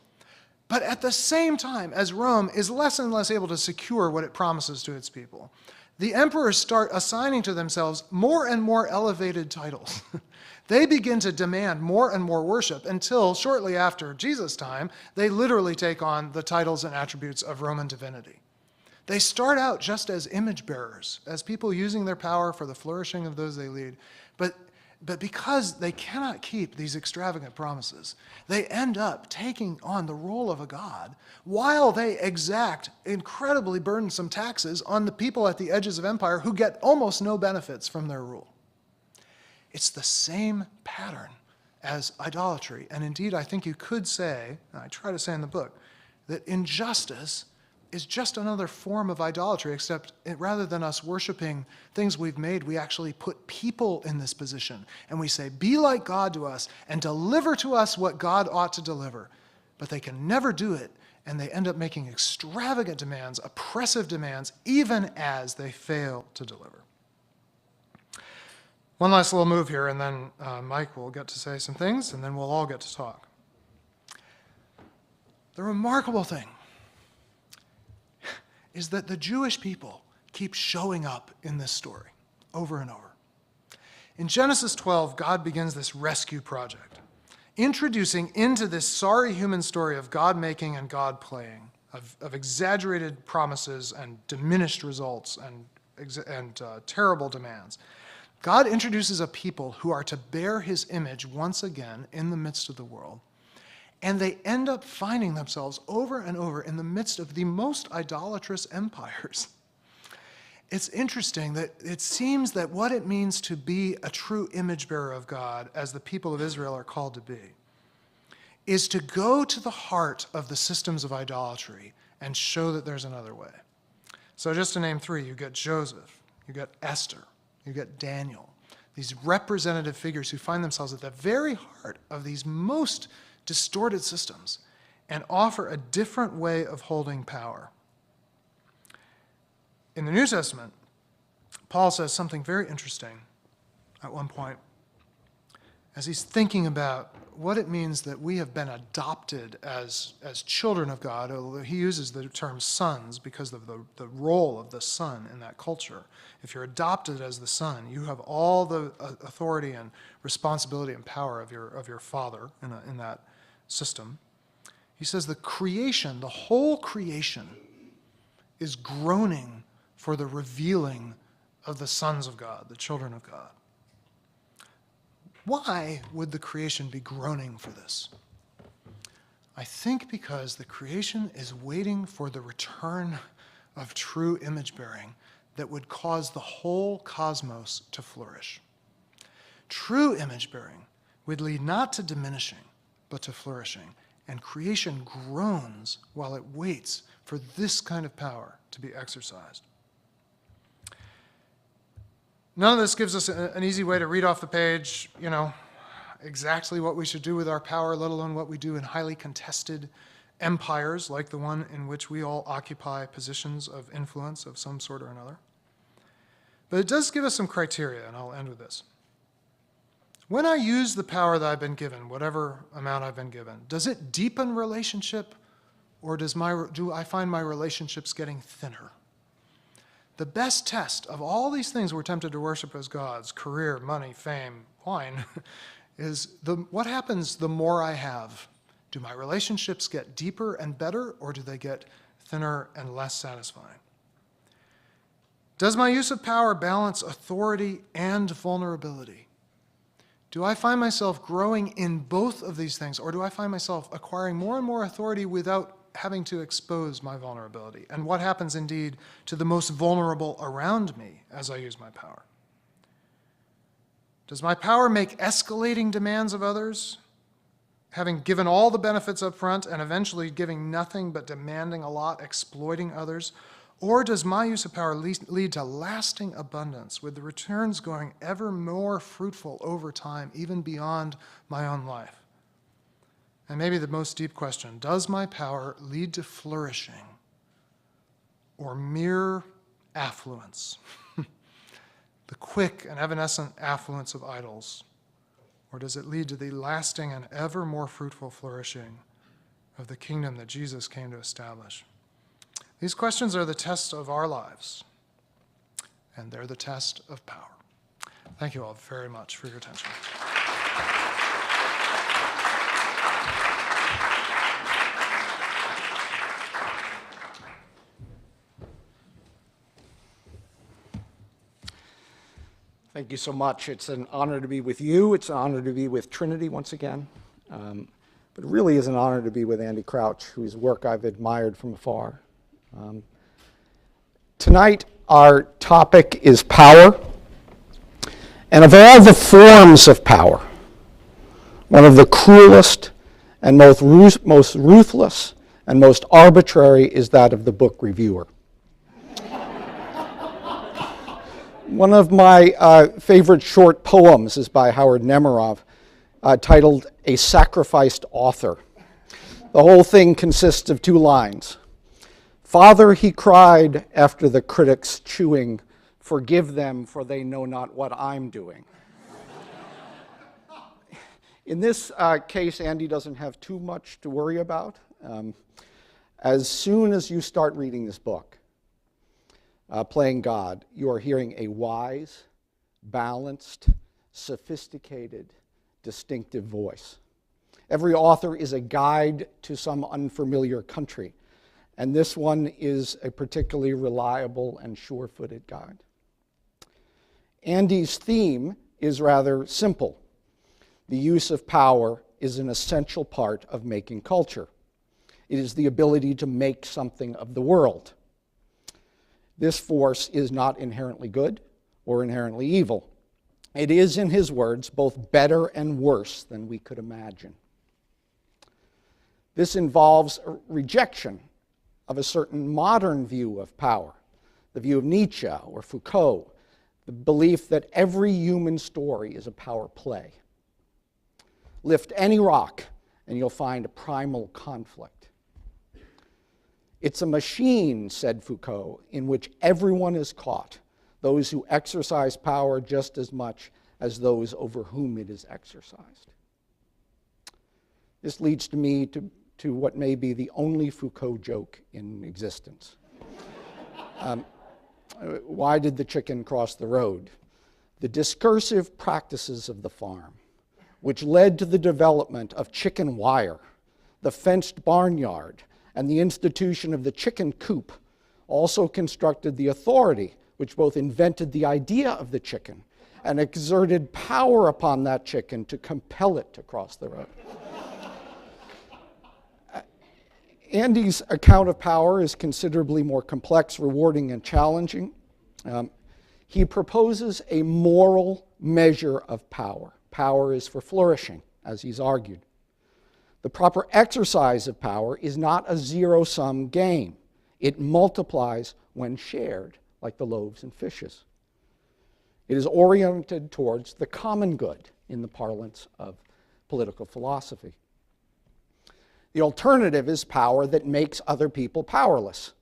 But at the same time, as Rome is less and less able to secure what it promises to its people, the emperors start assigning to themselves more and more elevated titles. They begin to demand more and more worship until, shortly after Jesus' time, they literally take on the titles and attributes of Roman divinity. They start out just as image bearers, as people using their power for the flourishing of those they lead. But because they cannot keep these extravagant promises, they end up taking on the role of a god while they exact incredibly burdensome taxes on the people at the edges of empire who get almost no benefits from their rule. It's the same pattern as idolatry. And indeed, I think you could say, and I try to say in the book, that injustice is just another form of idolatry, except rather than us worshiping things we've made, we actually put people in this position. And we say, be like God to us and deliver to us what God ought to deliver. But they can never do it, and they end up making extravagant demands, oppressive demands, even as they fail to deliver. One last little move here, and then Mike will get to say some things, and then we'll all get to talk. The remarkable thing is that the Jewish people keep showing up in this story over and over. In Genesis 12, God begins this rescue project, introducing into this sorry human story of God making and God playing, of exaggerated promises and diminished results and terrible demands. God introduces a people who are to bear his image once again in the midst of the world. And they end up finding themselves over and over in the midst of the most idolatrous empires. It's interesting that it seems that what it means to be a true image bearer of God, as the people of Israel are called to be, is to go to the heart of the systems of idolatry and show that there's another way. So just to name three, you get Joseph, you get Esther, you get Daniel, these representative figures who find themselves at the very heart of these most distorted systems and offer a different way of holding power. In the New Testament, Paul says something very interesting at one point as he's thinking about what it means that we have been adopted as children of God, although he uses the term sons because of the role of the son in that culture. If you're adopted as the son, you have all the authority and responsibility and power of your father in that system. He says the creation, the whole creation, is groaning for the revealing of the sons of God, the children of God. Why would the creation be groaning for this? I think because the creation is waiting for the return of true image-bearing that would cause the whole cosmos to flourish. True image-bearing would lead not to diminishing, but to flourishing, and creation groans while it waits for this kind of power to be exercised. None of this gives us an easy way to read off the page, exactly what we should do with our power, let alone what we do in highly contested empires like the one in which we all occupy positions of influence of some sort or another. But it does give us some criteria, and I'll end with this. When I use the power that I've been given, whatever amount I've been given, does it deepen relationship, or do I find my relationships getting thinner? The best test of all these things we're tempted to worship as gods, career, money, fame, wine, is what happens the more I have? Do my relationships get deeper and better, or do they get thinner and less satisfying? Does my use of power balance authority and vulnerability? Do I find myself growing in both of these things, or do I find myself acquiring more and more authority without having to expose my vulnerability? And what happens indeed to the most vulnerable around me as I use my power? Does my power make escalating demands of others, having given all the benefits up front and eventually giving nothing but demanding a lot, exploiting others? Or does my use of power lead to lasting abundance, with the returns going ever more fruitful over time, even beyond my own life? And maybe the most deep question, does my power lead to flourishing or mere affluence? The quick and evanescent affluence of idols? Or does it lead to the lasting and ever more fruitful flourishing of the kingdom that Jesus came to establish? These questions are the test of our lives, and they're the test of power. Thank you all very much for your attention. Thank you so much. It's an honor to be with you. It's an honor to be with Trinity once again. But it really is an honor to be with Andy Crouch, whose work I've admired from afar. Tonight, our topic is power. And of all the forms of power, one of the cruelest and most ruthless and most arbitrary is that of the book reviewer. One of my favorite short poems is by Howard Nemerov, titled A Sacrificed Author. The whole thing consists of 2 lines. Father, he cried after the critics chewing, forgive them, for they know not what I'm doing. In this case, Andy doesn't have too much to worry about. As soon as you start reading this book, Playing God, you are hearing a wise, balanced, sophisticated, distinctive voice. Every author is a guide to some unfamiliar country, and this one is a particularly reliable and sure-footed guide. Andy's theme is rather simple. The use of power is an essential part of making culture. It is the ability to make something of the world. This force is not inherently good or inherently evil. It is, in his words, both better and worse than we could imagine. This involves a rejection of a certain modern view of power, the view of Nietzsche or Foucault, the belief that every human story is a power play. Lift any rock and you'll find a primal conflict. It's a machine, said Foucault, in which everyone is caught, those who exercise power just as much as those over whom it is exercised. This leads to me to what may be the only Foucault joke in existence. Why did the chicken cross the road? The discursive practices of the farm, which led to the development of chicken wire, the fenced barnyard, and the institution of the chicken coop, also constructed the authority which both invented the idea of the chicken and exerted power upon that chicken to compel it to cross the road. Andy's account of power is considerably more complex, rewarding, and challenging. He proposes a moral measure of power. Power is for flourishing, as he's argued. The proper exercise of power is not a zero-sum game. It multiplies when shared, like the loaves and fishes. It is oriented towards the common good in the parlance of political philosophy. The alternative is power that makes other people powerless.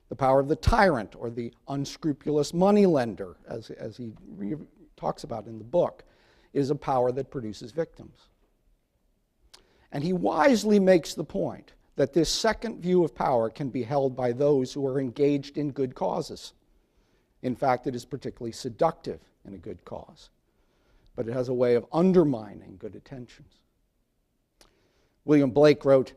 The power of the tyrant or the unscrupulous moneylender, as he talks about in the book, is a power that produces victims. And he wisely makes the point that this second view of power can be held by those who are engaged in good causes. In fact, it is particularly seductive in a good cause, but it has a way of undermining good intentions. William Blake wrote,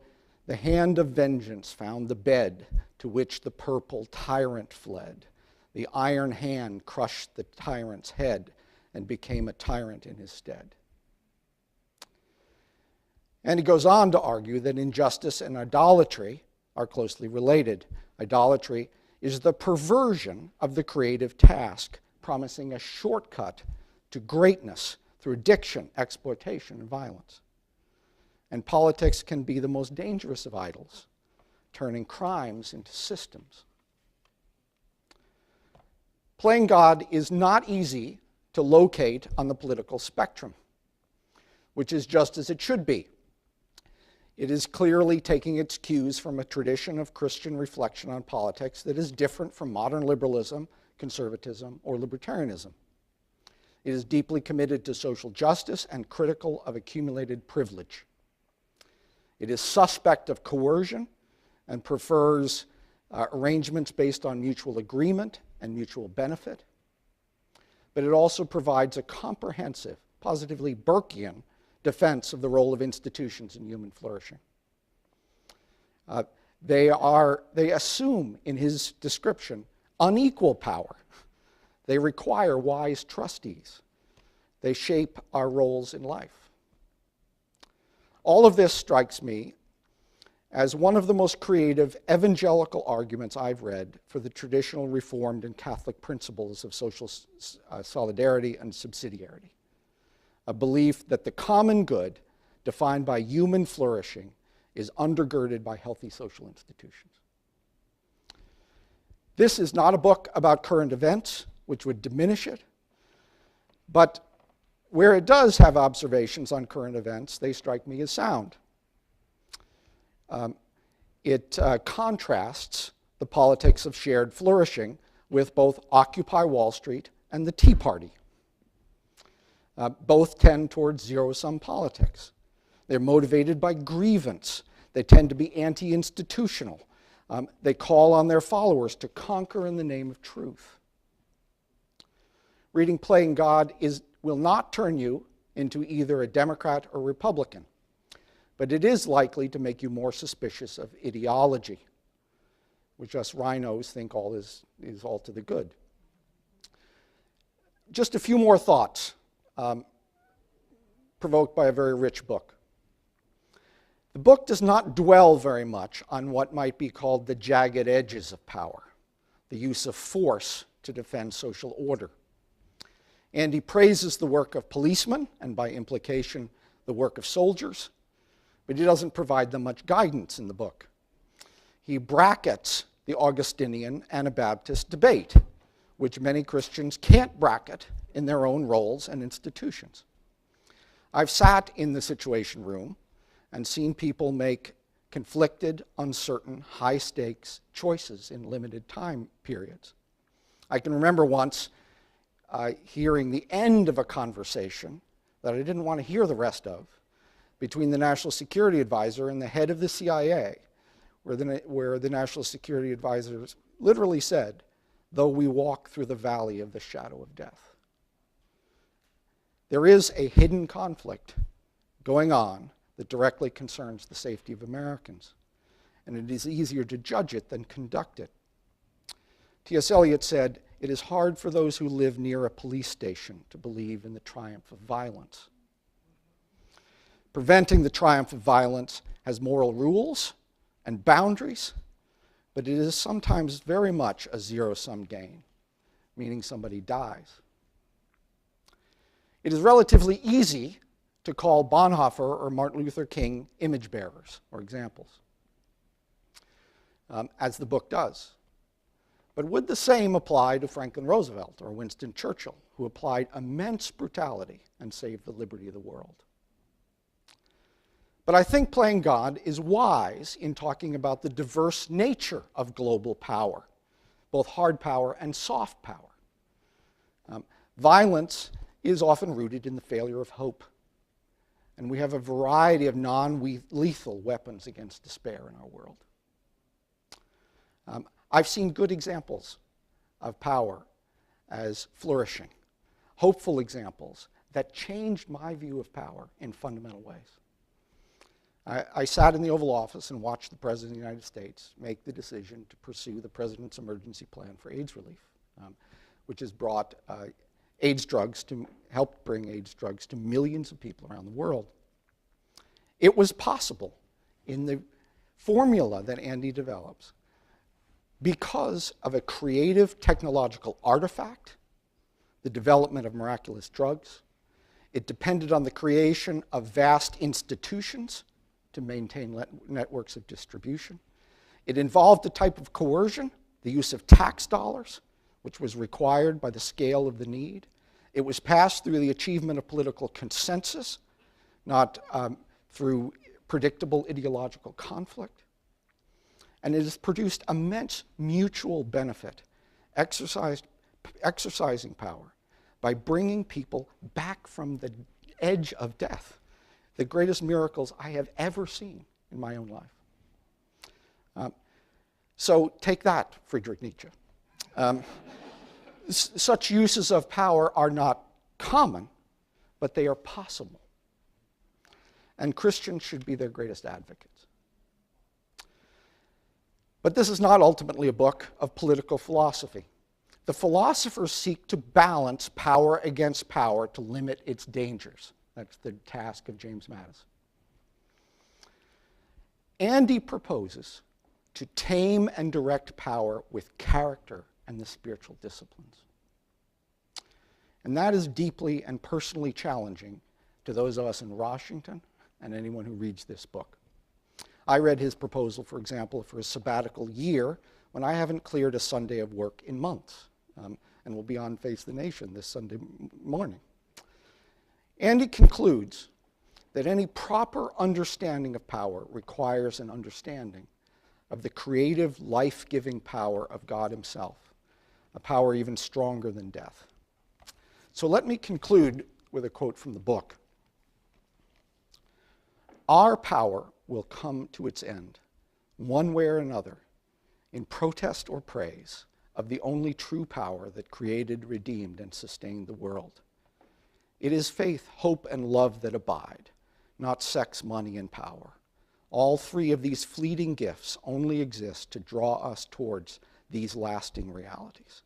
"The hand of vengeance found the bed to which the purple tyrant fled. The iron hand crushed the tyrant's head and became a tyrant in his stead." And he goes on to argue that injustice and idolatry are closely related. Idolatry is the perversion of the creative task, promising a shortcut to greatness through addiction, exploitation, and violence. And politics can be the most dangerous of idols, turning crimes into systems. Playing God is not easy to locate on the political spectrum, which is just as it should be. It is clearly taking its cues from a tradition of Christian reflection on politics that is different from modern liberalism, conservatism, or libertarianism. It is deeply committed to social justice and critical of accumulated privilege. It is suspect of coercion and prefers arrangements based on mutual agreement and mutual benefit. But it also provides a comprehensive, positively Burkean defense of the role of institutions in human flourishing. They assume, in his description, unequal power. They require wise trustees. They shape our roles in life. All of this strikes me as one of the most creative evangelical arguments I've read for the traditional Reformed and Catholic principles of social solidarity and subsidiarity. A belief that the common good, defined by human flourishing, is undergirded by healthy social institutions. This is not a book about current events, which would diminish it, but where it does have observations on current events, they strike me as sound. It contrasts the politics of shared flourishing with both Occupy Wall Street and the Tea Party. Both tend towards zero-sum politics. They're motivated by grievance. They tend to be anti-institutional. They call on their followers to conquer in the name of truth. Reading Playing God will not turn you into either a Democrat or Republican, but it is likely to make you more suspicious of ideology, which us rhinos think all is all to the good. Just a few more thoughts, provoked by a very rich book. The book does not dwell very much on what might be called the jagged edges of power, the use of force to defend social order. And he praises the work of policemen, and by implication, the work of soldiers, but he doesn't provide them much guidance in the book. He brackets the Augustinian Anabaptist debate, which many Christians can't bracket in their own roles and institutions. I've sat in the Situation Room and seen people make conflicted, uncertain, high-stakes choices in limited time periods. I can remember once hearing the end of a conversation that I didn't want to hear the rest of between the National Security Advisor and the head of the CIA, where the National Security Advisor literally said, "Though we walk through the valley of the shadow of death." There is a hidden conflict going on that directly concerns the safety of Americans, and it is easier to judge it than conduct it. T.S. Eliot said, It is hard for those who live near a police station to believe in the triumph of violence. Preventing the triumph of violence has moral rules and boundaries, but it is sometimes very much a zero-sum game, meaning somebody dies. It is relatively easy to call Bonhoeffer or Martin Luther King image bearers or examples, as the book does. But would the same apply to Franklin Roosevelt or Winston Churchill, who applied immense brutality and saved the liberty of the world? But I think Playing God is wise in talking about the diverse nature of global power, both hard power and soft power. Violence is often rooted in the failure of hope. And we have a variety of non-lethal weapons against despair in our world. I've seen good examples of power as flourishing, hopeful examples that changed my view of power in fundamental ways. I sat in the Oval Office and watched the President of the United States make the decision to pursue the President's Emergency Plan for AIDS relief, which has brought helped bring AIDS drugs to millions of people around the world. It was possible in the formula that Andy develops because of a creative technological artifact, the development of miraculous drugs. It depended on the creation of vast institutions to maintain networks of distribution. It involved a type of coercion, the use of tax dollars, which was required by the scale of the need. It was passed through the achievement of political consensus, not through predictable ideological conflict. And it has produced immense mutual benefit, exercising power by bringing people back from the edge of death. The greatest miracles I have ever seen in my own life. So take that, Friedrich Nietzsche. Such uses of power are not common, but they are possible. And Christians should be their greatest advocates. But this is not ultimately a book of political philosophy. The philosophers seek to balance power against power to limit its dangers. That's the task of James Mattis. Andy proposes to tame and direct power with character and the spiritual disciplines. And that is deeply and personally challenging to those of us in Washington and anyone who reads this book. I read his proposal, for example, for a sabbatical year when I haven't cleared a Sunday of work in months, and will be on Face the Nation this Sunday morning. Andy concludes that any proper understanding of power requires an understanding of the creative, life-giving power of God himself, a power even stronger than death. So let me conclude with a quote from the book. Our power will come to its end, one way or another, in protest or praise of the only true power that created, redeemed, and sustained the world. It is faith, hope, and love that abide, not sex, money, and power. All three of these fleeting gifts only exist to draw us towards these lasting realities.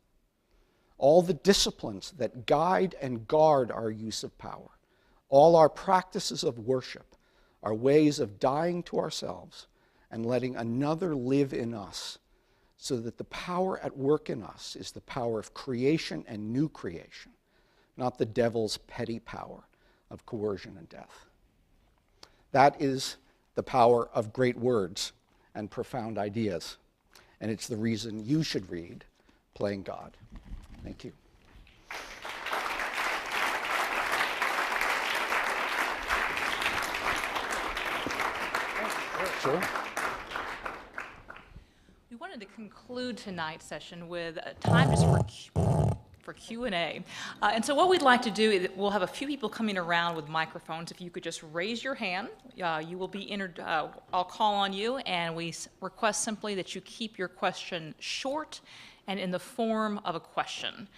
All the disciplines that guide and guard our use of power, all our practices of worship, are ways of dying to ourselves and letting another live in us, so that the power at work in us is the power of creation and new creation, not the devil's petty power of coercion and death. That is the power of great words and profound ideas, and it's the reason you should read Playing God. Thank you. Sure. We wanted to conclude tonight's session with a time just for Q&A. And so what we'd like to do is we'll have a few people coming around with microphones. If you could just raise your hand, you will be entered. I'll call on you, and we request simply that you keep your question short and in the form of a question.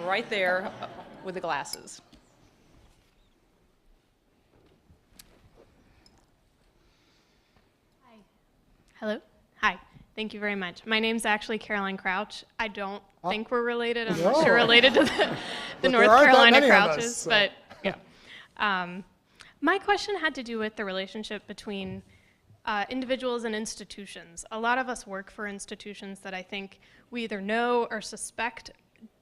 Right there with the glasses. Hello. Hi. Thank you very much. My name's actually Caroline Crouch. I don't think we're related. I'm No. not sure related to the But North there aren't that Carolina many of us, Crouches, so. but yeah. My question had to do with the relationship between individuals and institutions. A lot of us work for institutions that I think we either know or suspect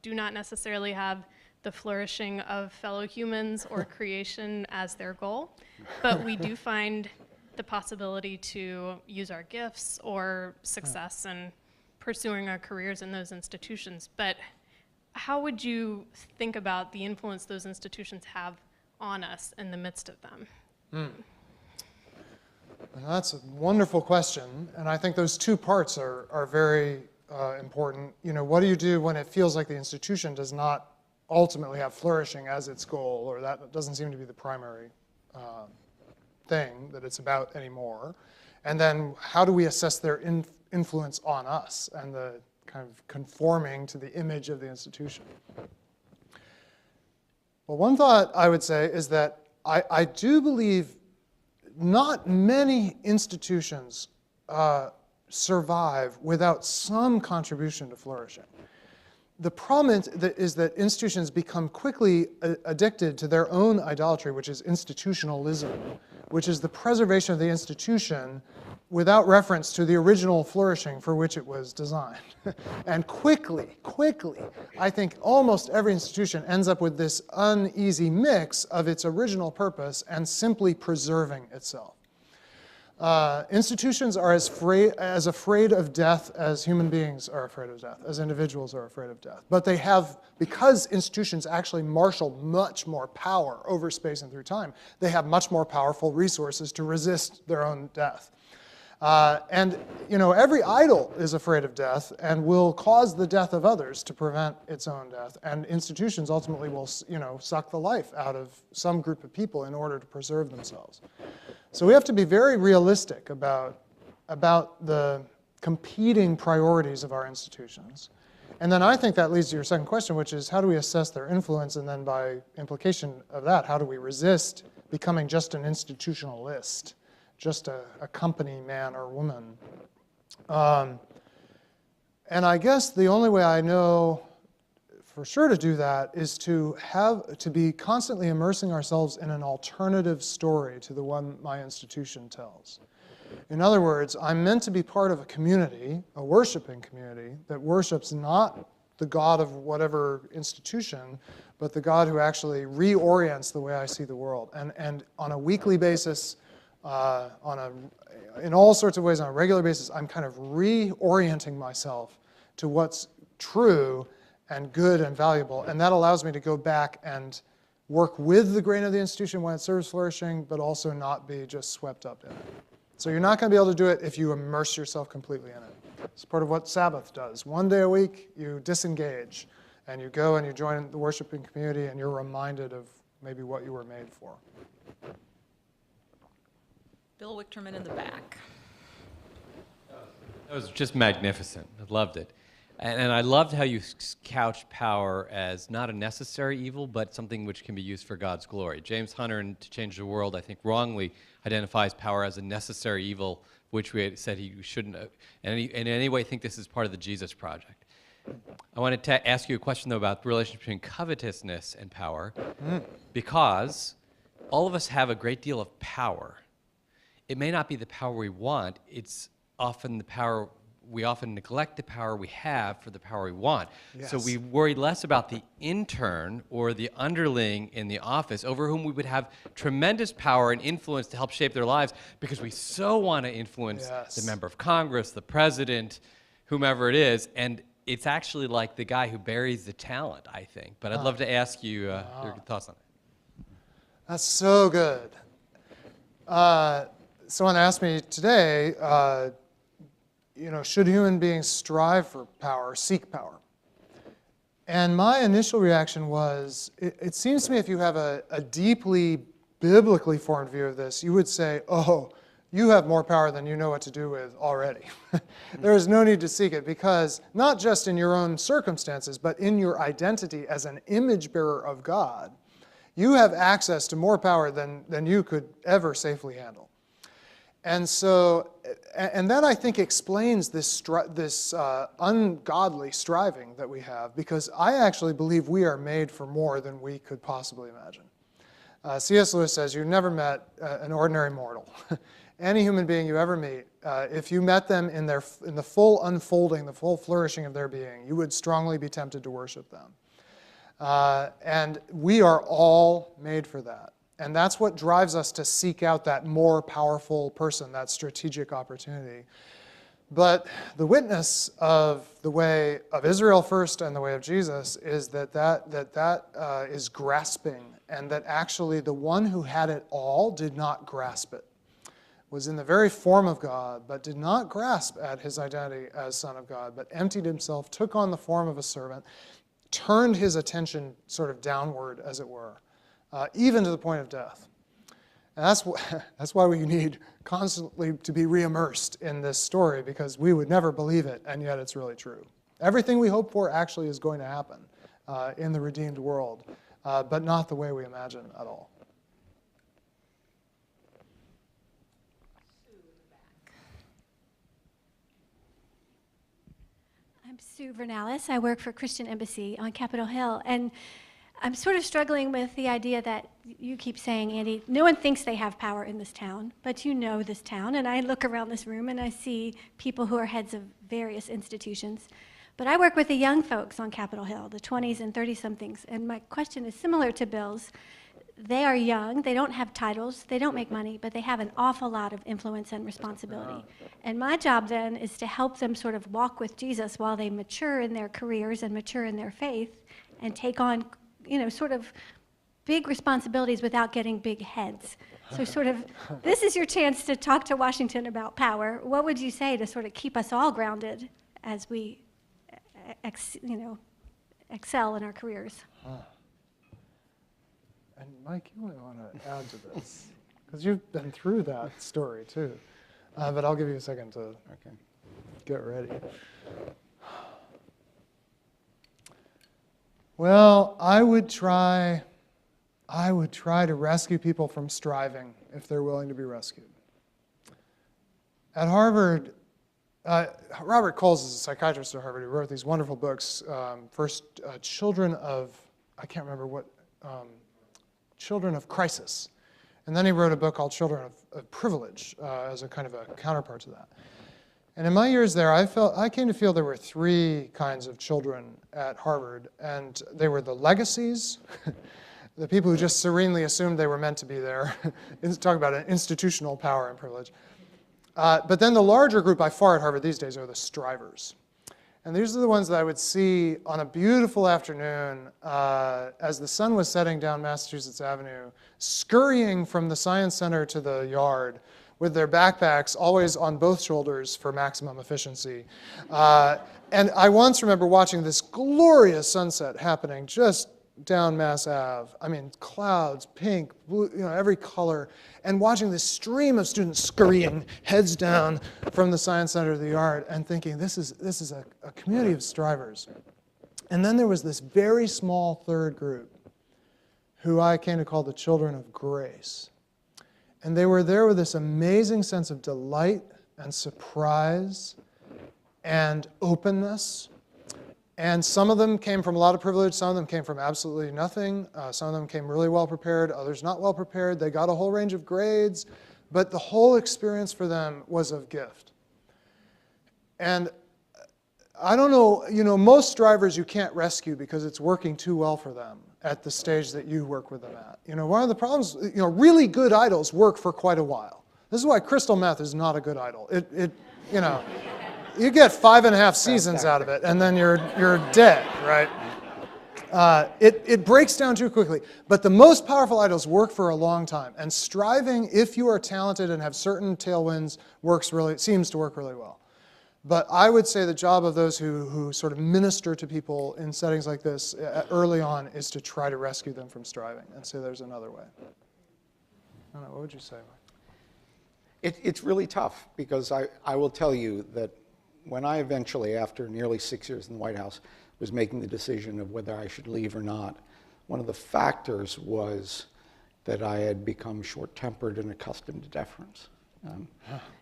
do not necessarily have the flourishing of fellow humans or creation as their goal, but we do find the possibility to use our gifts or success in pursuing our careers in those institutions. But how would you think about the influence those institutions have on us in the midst of them? That's a wonderful question, and I think those two parts are very important. You know, what do you do when it feels like the institution does not ultimately have flourishing as its goal, or that doesn't seem to be the primary thing that it's about anymore? And then how do we assess their influence on us and the kind of conforming to the image of the institution? Well, one thought I would say is that I do believe not many institutions survive without some contribution to flourishing. The problem is that institutions become quickly addicted to their own idolatry, which is institutionalism, which is the preservation of the institution without reference to the original flourishing for which it was designed. And quickly, I think almost every institution ends up with this uneasy mix of its original purpose and simply preserving itself. Institutions are as afraid of death as human beings are afraid of death, as individuals are afraid of death. But they have, because institutions actually marshal much more power over space and through time, they have much more powerful resources to resist their own death. And you know, every idol is afraid of death and will cause the death of others to prevent its own death. And institutions ultimately will, you know, suck the life out of some group of people in order to preserve themselves. So we have to be very realistic about the competing priorities of our institutions. And then I think that leads to your second question, which is how do we assess their influence? And then by implication of that, how do we resist becoming just an institutionalist? Just a company man or woman. And I guess the only way I know for sure to do that is to be constantly immersing ourselves in an alternative story to the one my institution tells. In other words, I'm meant to be part of a community, a worshiping community, that worships not the God of whatever institution, but the God who actually reorients the way I see the world. And on a weekly basis, in all sorts of ways, on a regular basis, I'm kind of reorienting myself to what's true and good and valuable. And that allows me to go back and work with the grain of the institution when it serves flourishing, but also not be just swept up in it. So you're not going to be able to do it if you immerse yourself completely in it. It's part of what Sabbath does. One day a week, you disengage, and you go and you join the worshiping community, and you're reminded of maybe what you were made for. Bill Wichterman in the back. That was just magnificent. I loved it. And I loved how you couched power as not a necessary evil, but something which can be used for God's glory. James Hunter, in To Change the World, I think wrongly identifies power as a necessary evil, which we had said he shouldn't in any way think this is part of the Jesus Project. I wanted to ask you a question, though, about the relationship between covetousness and power, because all of us have a great deal of power. It may not be the power we want, it's often the power, we often neglect the power we have for the power we want. Yes. So we worry less about the intern or the underling in the office over whom we would have tremendous power and influence to help shape their lives because we so want to influence Yes. the member of Congress, the president, whomever it is, and it's actually like the guy who buries the talent, I think. But I'd love to ask you your thoughts on it. That's so good. Someone asked me today, should human beings strive for power, seek power? And my initial reaction was, it seems to me if you have a deeply biblically formed view of this, you would say, oh, you have more power than you know what to do with already. There is no need to seek it because not just in your own circumstances, but in your identity as an image bearer of God, you have access to more power than you could ever safely handle. And so, and that I think explains this ungodly striving that we have, because I actually believe we are made for more than we could possibly imagine. C.S. Lewis says, you've never met an ordinary mortal. Any human being you ever meet, if you met them in the full unfolding, the full flourishing of their being, you would strongly be tempted to worship them. And we are all made for that. And that's what drives us to seek out that more powerful person, that strategic opportunity. But the witness of the way of Israel first and the way of Jesus is that is grasping, and that actually the one who had it all did not grasp it. Was in the very form of God, but did not grasp at his identity as Son of God, but emptied himself, took on the form of a servant, turned his attention sort of downward, as it were, even to the point of death. And that's why we need constantly to be re-immersed in this story, because we would never believe it, and yet it's really true. Everything we hope for actually is going to happen in the redeemed world, but not the way we imagine at all. I'm Sue Vernalis. I work for Christian Embassy on Capitol Hill, and I'm sort of struggling with the idea that you keep saying, Andy, no one thinks they have power in this town, but you know this town, and I look around this room and I see people who are heads of various institutions. But I work with the young folks on Capitol Hill, the 20s and 30-somethings, and my question is similar to Bill's. They are young, they don't have titles, they don't make money, but they have an awful lot of influence and responsibility. And my job then is to help them sort of walk with Jesus while they mature in their careers and mature in their faith and take on, sort of big responsibilities without getting big heads. So sort of, this is your chance to talk to Washington about power. What would you say to sort of keep us all grounded as we, excel in our careers? And Mike, you might want to add to this, because you've been through that story too. But I'll give you a second to get ready. Well, I would try to rescue people from striving if they're willing to be rescued. At Harvard, Robert Coles is a psychiatrist at Harvard who wrote these wonderful books. First, Children of Crisis. And then he wrote a book called Children of Privilege as a kind of a counterpart to that. And in my years there, I came to feel there were three kinds of children at Harvard, and they were the legacies, the people who just serenely assumed they were meant to be there. Talk about an institutional power and privilege. But then the larger group by far at Harvard these days are the strivers. And these are the ones that I would see on a beautiful afternoon as the sun was setting down Massachusetts Avenue, scurrying from the Science Center to the yard with their backpacks always on both shoulders for maximum efficiency. And I once remember watching this glorious sunset happening just down Mass Ave. I mean, clouds, pink, blue, every color, and watching this stream of students scurrying heads down from the Science Center to the yard and thinking, this is a community of strivers. And then there was this very small third group who I came to call the children of grace. And they were there with this amazing sense of delight and surprise and openness. And some of them came from a lot of privilege, some of them came from absolutely nothing, some of them came really well prepared, others not well prepared. They got a whole range of grades, but the whole experience for them was of gift. And I don't know, most strivers you can't rescue because it's working too well for them at the stage that you work with them at. One of the problems, really good idols work for quite a while. This is why crystal meth is not a good idol. You get 5.5 seasons out of it, and then you're dead, right? It breaks down too quickly. But the most powerful idols work for a long time. And striving, if you are talented and have certain tailwinds, seems to work really well. But I would say the job of those who sort of minister to people in settings like this early on is to try to rescue them from striving and say there's another way. I don't know, what would you say, Mike? It's really tough, because I will tell you that when I eventually, after nearly 6 years in the White House, was making the decision of whether I should leave or not, one of the factors was that I had become short-tempered and accustomed to deference.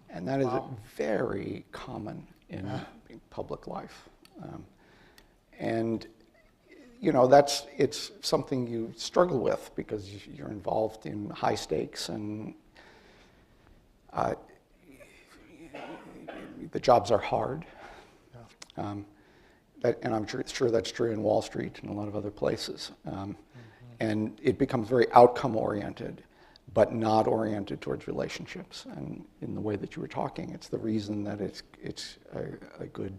And that is very common in public life. And it's something you struggle with because you're involved in high stakes, and the jobs are hard. And I'm sure that's true in Wall Street and a lot of other places. And it becomes very outcome-oriented, but not oriented towards relationships. And in the way that you were talking, it's the reason that it's a good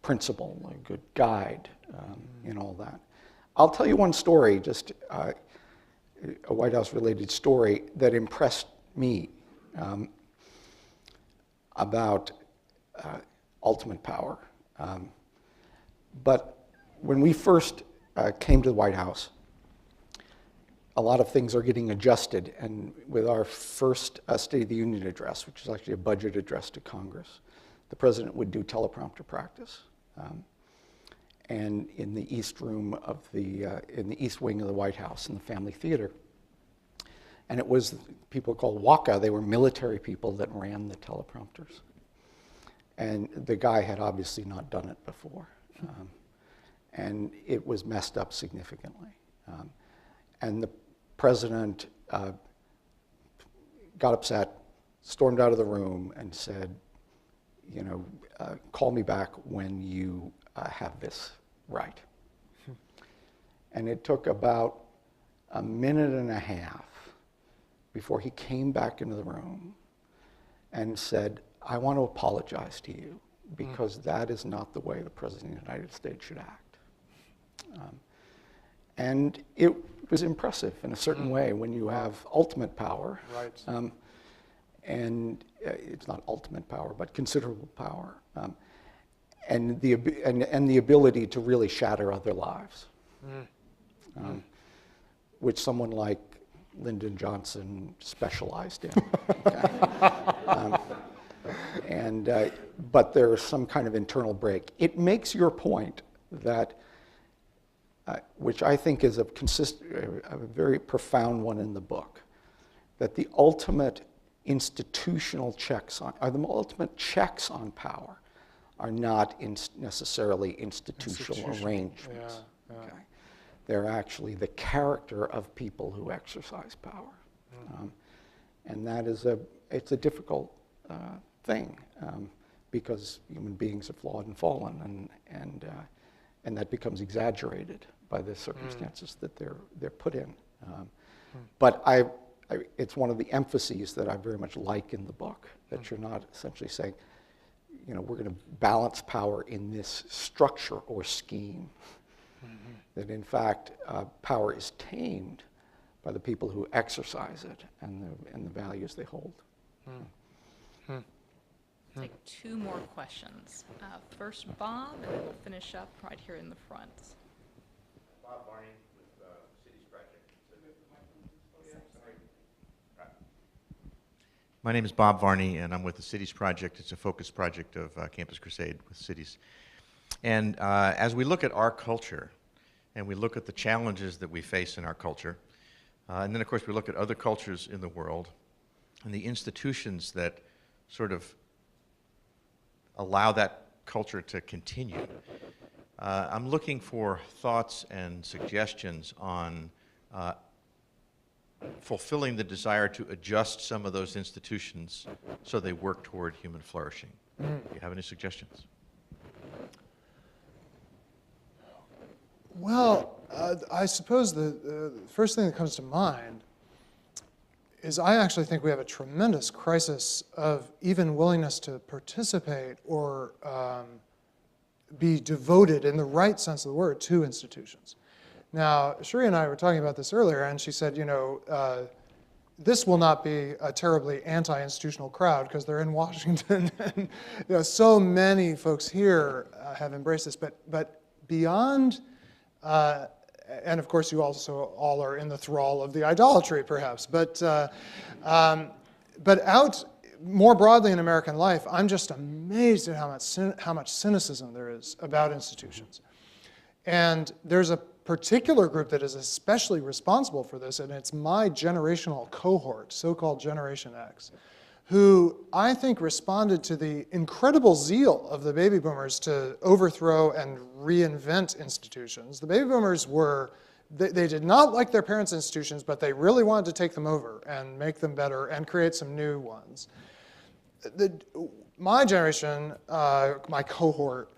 principle, a good guide in all that. I'll tell you one story, just a White House-related story that impressed me about ultimate power. But when we first came to the White House, a lot of things are getting adjusted, and with our first State of the Union address, which is actually a budget address to Congress, the president would do teleprompter practice. And in the east room of in the east wing of the White House, in the Family Theater. And it was people called WACA. They were military people that ran the teleprompters. And the guy had obviously not done it before. And it was messed up significantly. And the president got upset, stormed out of the room, and said, call me back when you have this right. And it took about a minute and a half before he came back into the room and said, I want to apologize to you because that is not the way the President of the United States should act. And it was impressive in a certain way when you have ultimate power. Right. And it's not ultimate power, but considerable power. And the ability to really shatter other lives, which someone like Lyndon Johnson specialized in. But there's some kind of internal break. It makes your point that, which I think is a very profound one in the book, that the ultimate institutional checks on, or the ultimate checks on power, are not necessarily institutional arrangements. Yeah. Okay? They're actually the character of people who exercise power. And that is it's a difficult thing because human beings are flawed and fallen, and that becomes exaggerated by the circumstances that they're put in. But it's one of the emphases that I very much like in the book, that you're not essentially saying, we're going to balance power in this structure or scheme. That in fact, power is tamed by the people who exercise it and the values they hold. Take two more questions. First, Bob, and then we'll finish up right here in the front. Bob Varney with Cities Project. My name is Bob Varney, and I'm with the Cities Project. It's a focus project of Campus Crusade with cities. And as we look at our culture, and we look at the challenges that we face in our culture, and then of course we look at other cultures in the world, and the institutions that sort of allow that culture to continue. I'm looking for thoughts and suggestions on fulfilling the desire to adjust some of those institutions so they work toward human flourishing. Do you have any suggestions? Well, I suppose the first thing that comes to mind is I actually think we have a tremendous crisis of even willingness to participate or be devoted in the right sense of the word to institutions. Now, Shri and I were talking about this earlier, and she said, this will not be a terribly anti-institutional crowd because they're in Washington, and so many folks here have embraced this. But beyond, and of course you also all are in the thrall of the idolatry, perhaps. But out more broadly in American life, I'm just amazed at how much cynicism there is about institutions. And there's a particular group that is especially responsible for this, and it's my generational cohort, so-called Generation X. who I think responded to the incredible zeal of the baby boomers to overthrow and reinvent institutions. The baby boomers they did not like their parents' institutions, but they really wanted to take them over and make them better and create some new ones. My generation, my cohort,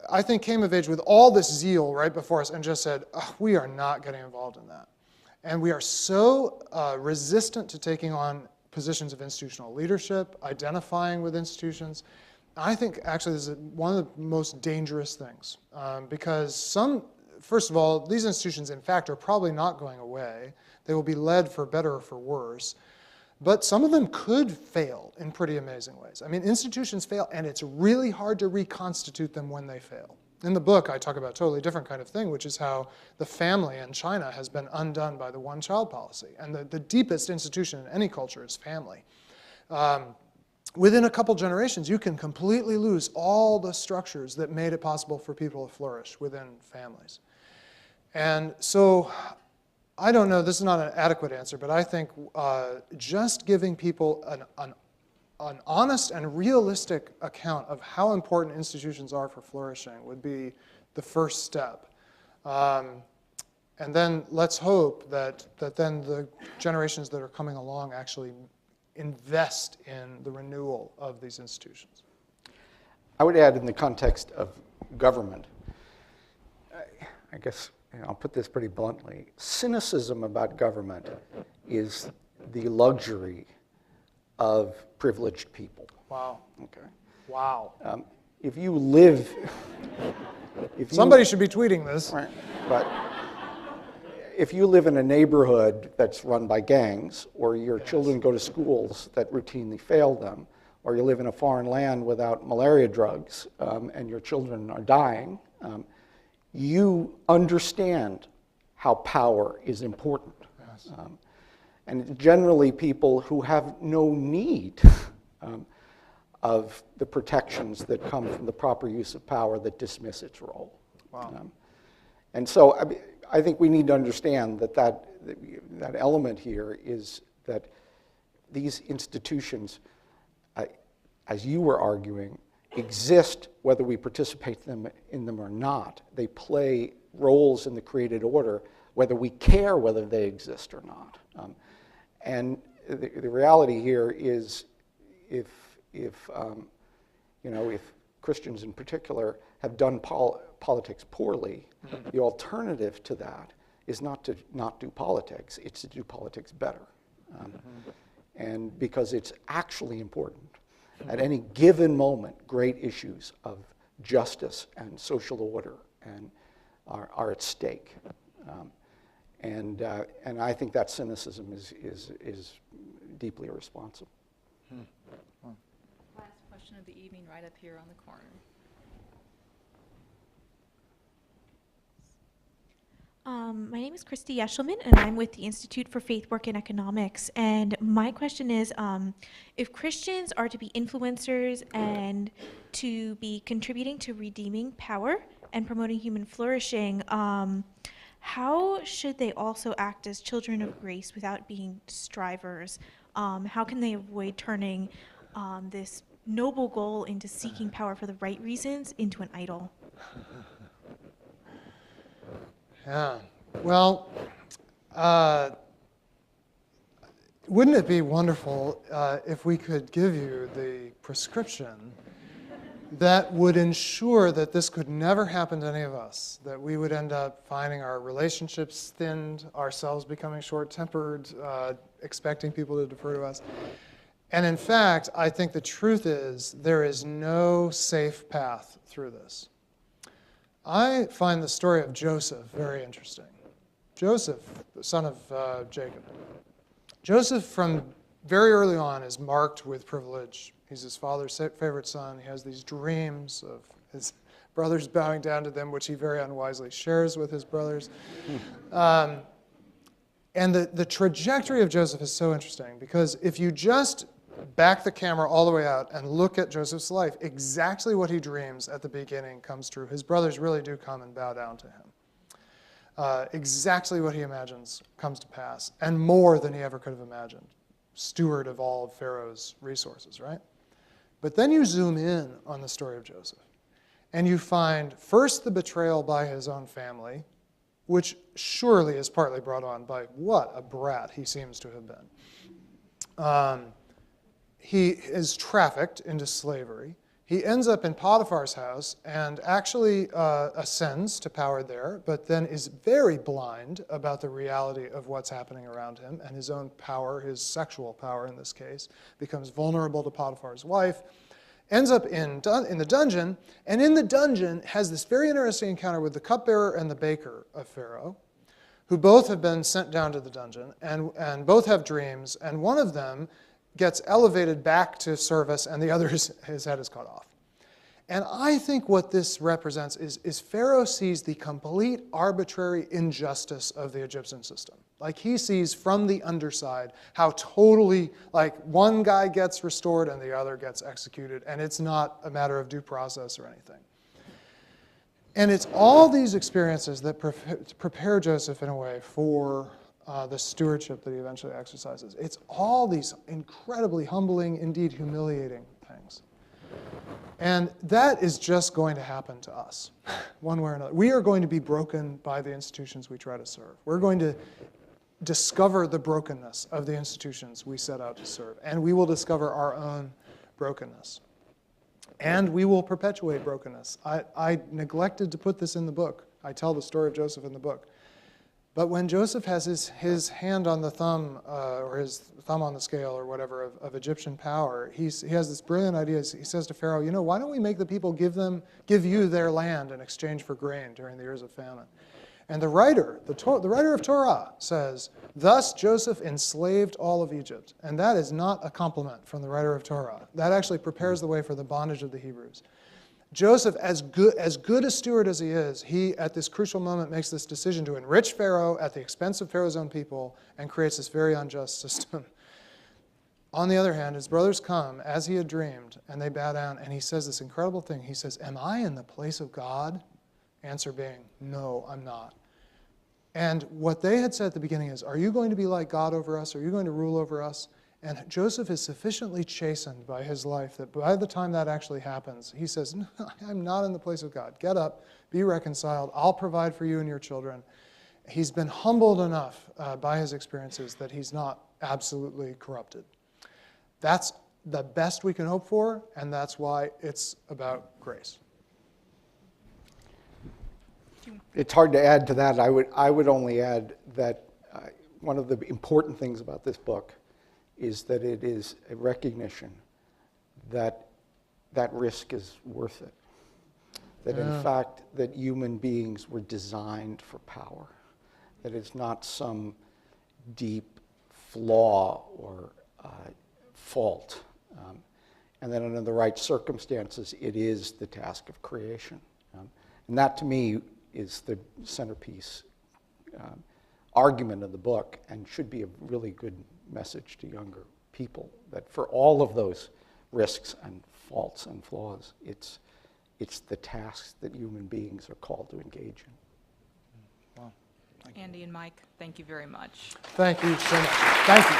I think came of age with all this zeal right before us and just said, oh, we are not getting involved in that. And we are so resistant to taking on positions of institutional leadership, identifying with institutions. I think actually this is one of the most dangerous things because first of all, these institutions in fact are probably not going away. They will be led for better or for worse. But some of them could fail in pretty amazing ways. I mean, institutions fail, and it's really hard to reconstitute them when they fail. In the book, I talk about a totally different kind of thing, which is how the family in China has been undone by the one-child policy. And the deepest institution in any culture is family. Within a couple generations, you can completely lose all the structures that made it possible for people to flourish within families. And so, I don't know, this is not an adequate answer, but I think just giving people an honest and realistic account of how important institutions are for flourishing would be the first step. And then let's hope that then the generations that are coming along actually invest in the renewal of these institutions. I would add in the context of government, I guess, I'll put this pretty bluntly, cynicism about government is the luxury of privileged people. Wow. Okay. Wow. If you live... Somebody should be tweeting this. Right, but if you live in a neighborhood that's run by gangs, or your children go to schools that routinely fail them, or you live in a foreign land without malaria drugs, and your children are dying, you understand how power is important. Yes. And generally people who have no need of the protections that come from the proper use of power that dismiss its role. Wow. And so I think we need to understand that element here is that these institutions, as you were arguing, exist whether we participate in them or not. They play roles in the created order whether we care whether they exist or not. And the reality here is if Christians in particular have done politics poorly, the alternative to that is not to not do politics, it's to do politics better. And because it's actually important. At any given moment, great issues of justice and social order are at stake. And I think that cynicism is deeply irresponsible. Last question of the evening, right up here on the corner. My name is Christy Yeshelman, and I'm with the Institute for Faith Work and Economics. And my question is, if Christians are to be influencers and to be contributing to redeeming power and promoting human flourishing, how should they also act as children of grace without being strivers? How can they avoid turning this noble goal into seeking power for the right reasons into an idol? Yeah. Well, wouldn't it be wonderful if we could give you the prescription that would ensure that this could never happen to any of us, that we would end up finding our relationships thinned, ourselves becoming short-tempered, expecting people to defer to us. And in fact, I think the truth is there is no safe path through this. I find the story of Joseph very interesting. Joseph, the son of Jacob. Joseph, from very early on, is marked with privilege. He's his father's favorite son. He has these dreams of his brothers bowing down to them, which he very unwisely shares with his brothers. And the trajectory of Joseph is so interesting, because if you just back the camera all the way out and look at Joseph's life, exactly what he dreams at the beginning comes true. His brothers really do come and bow down to him. Exactly what he imagines comes to pass, and more than he ever could have imagined. steward of all of Pharaoh's resources, right? But then you zoom in on the story of Joseph, and you find first the betrayal by his own family, which surely is partly brought on by what a brat he seems to have been. He is trafficked into slavery. He ends up in Potiphar's house and actually ascends to power there, but then is very blind about the reality of what's happening around him and his own power, his sexual power in this case, becomes vulnerable to Potiphar's wife, ends up in the dungeon, and in the dungeon has this very interesting encounter with the cupbearer and the baker of Pharaoh, who both have been sent down to the dungeon, and both have dreams, and one of them gets elevated back to service, and the other, his head is cut off. And I think what this represents is Pharaoh sees the complete arbitrary injustice of the Egyptian system. Like he sees from the underside how totally, like one guy gets restored and the other gets executed, and it's not a matter of due process or anything. And it's all these experiences that prepare Joseph in a way for the stewardship that he eventually exercises. It's all these incredibly humbling, indeed humiliating things. And that is just going to happen to us, one way or another. We are going to be broken by the institutions we try to serve. We're going to discover the brokenness of the institutions we set out to serve, and we will discover our own brokenness. And we will perpetuate brokenness. I neglected to put this in the book. I tell the story of Joseph in the book. But when Joseph has his hand on the thumb, or his thumb on the scale, or whatever, of Egyptian power, he has this brilliant idea. He says to Pharaoh, why don't we make the people give you their land in exchange for grain during the years of famine? And the writer of Torah says, thus Joseph enslaved all of Egypt. And that is not a compliment from the writer of Torah. That actually prepares the way for the bondage of the Hebrews. Joseph, as good a steward as he is, he, at this crucial moment, makes this decision to enrich Pharaoh at the expense of Pharaoh's own people and creates this very unjust system. On the other hand, his brothers come, as he had dreamed, and they bow down, and he says this incredible thing. He says, am I in the place of God? Answer being, no, I'm not. And what they had said at the beginning is, are you going to be like God over us? Are you going to rule over us? And Joseph is sufficiently chastened by his life that by the time that actually happens, he says, no, I'm not in the place of God. Get up, be reconciled. I'll provide for you and your children. He's been humbled enough by his experiences that he's not absolutely corrupted. That's the best we can hope for, and that's why it's about grace. It's hard to add to that. I would only add that one of the important things about this book is that it is a recognition that that risk is worth it. That in fact, that human beings were designed for power. That it's not some deep flaw or fault. And that under the right circumstances, it is the task of creation. And that to me is the centerpiece argument of the book and should be a really good message to younger people, that for all of those risks and faults and flaws, it's the tasks that human beings are called to engage in. Wow. Andy and Mike, thank you very much. Thank you so much. Thank you.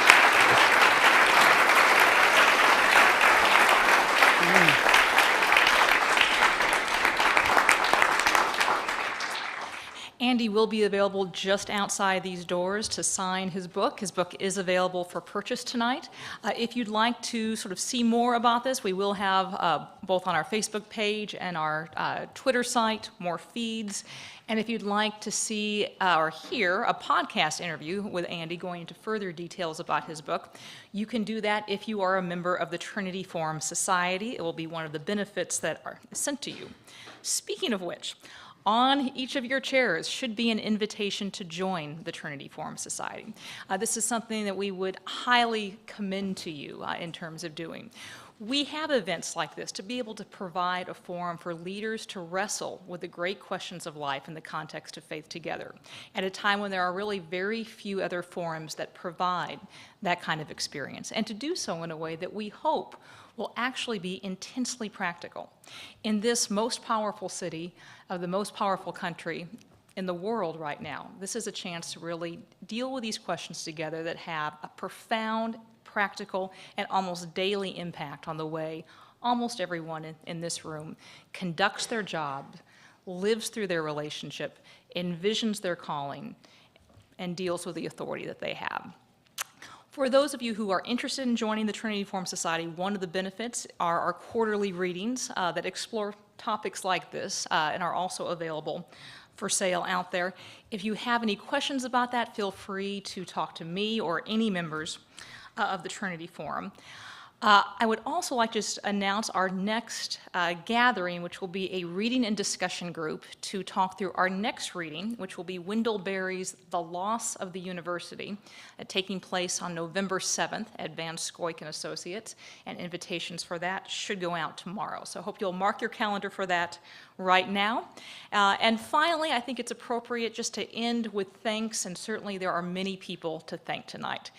Andy will be available just outside these doors to sign his book. His book is available for purchase tonight. If you'd like to sort of see more about this, we will have both on our Facebook page and our Twitter site more feeds. And if you'd like to see or hear a podcast interview with Andy going into further details about his book, you can do that if you are a member of the Trinity Forum Society. It will be one of the benefits that are sent to you. Speaking of which, on each of your chairs should be an invitation to join the Trinity Forum Society. This is something that we would highly commend to you in terms of doing. We have events like this to be able to provide a forum for leaders to wrestle with the great questions of life in the context of faith together, at a time when there are really very few other forums that provide that kind of experience, and to do so in a way that we hope will actually be intensely practical. In this most powerful city of the most powerful country in the world right now, this is a chance to really deal with these questions together that have a profound practical, and almost daily impact on the way almost everyone in this room conducts their job, lives through their relationship, envisions their calling, and deals with the authority that they have. For those of you who are interested in joining the Trinity Forum Society, one of the benefits are our quarterly readings that explore topics like this and are also available for sale out there. If you have any questions about that, feel free to talk to me or any members of the Trinity Forum. I would also like to just announce our next gathering, which will be a reading and discussion group to talk through our next reading, which will be Wendell Berry's The Loss of the University, taking place on November 7th at Van Scoyk & Associates, and invitations for that should go out tomorrow. So I hope you'll mark your calendar for that right now. And finally, I think it's appropriate just to end with thanks, and certainly there are many people to thank tonight.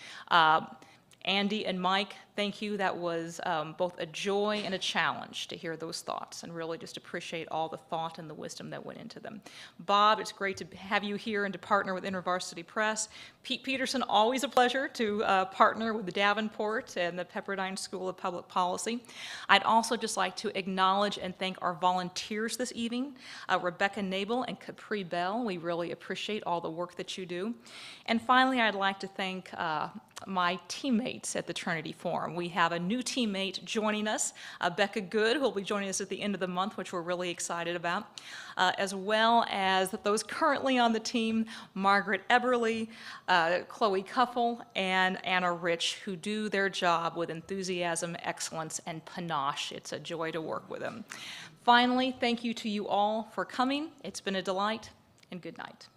Andy and Mike, thank you. That was both a joy and a challenge to hear those thoughts, and really just appreciate all the thought and the wisdom that went into them. Bob, it's great to have you here and to partner with InterVarsity Press. Pete Peterson, always a pleasure to partner with the Davenport and the Pepperdine School of Public Policy. I'd also just like to acknowledge and thank our volunteers this evening, Rebecca Nabel and Capri Bell. We really appreciate all the work that you do. And finally, I'd like to thank my teammates at the Trinity Forum. We have a new teammate joining us, Becca Good, who will be joining us at the end of the month, which we're really excited about, as well as those currently on the team, Margaret Eberly, Chloe Cuffle, and Anna Rich, who do their job with enthusiasm, excellence, and panache. It's a joy to work with them. Finally, thank you to you all for coming. It's been a delight, and good night.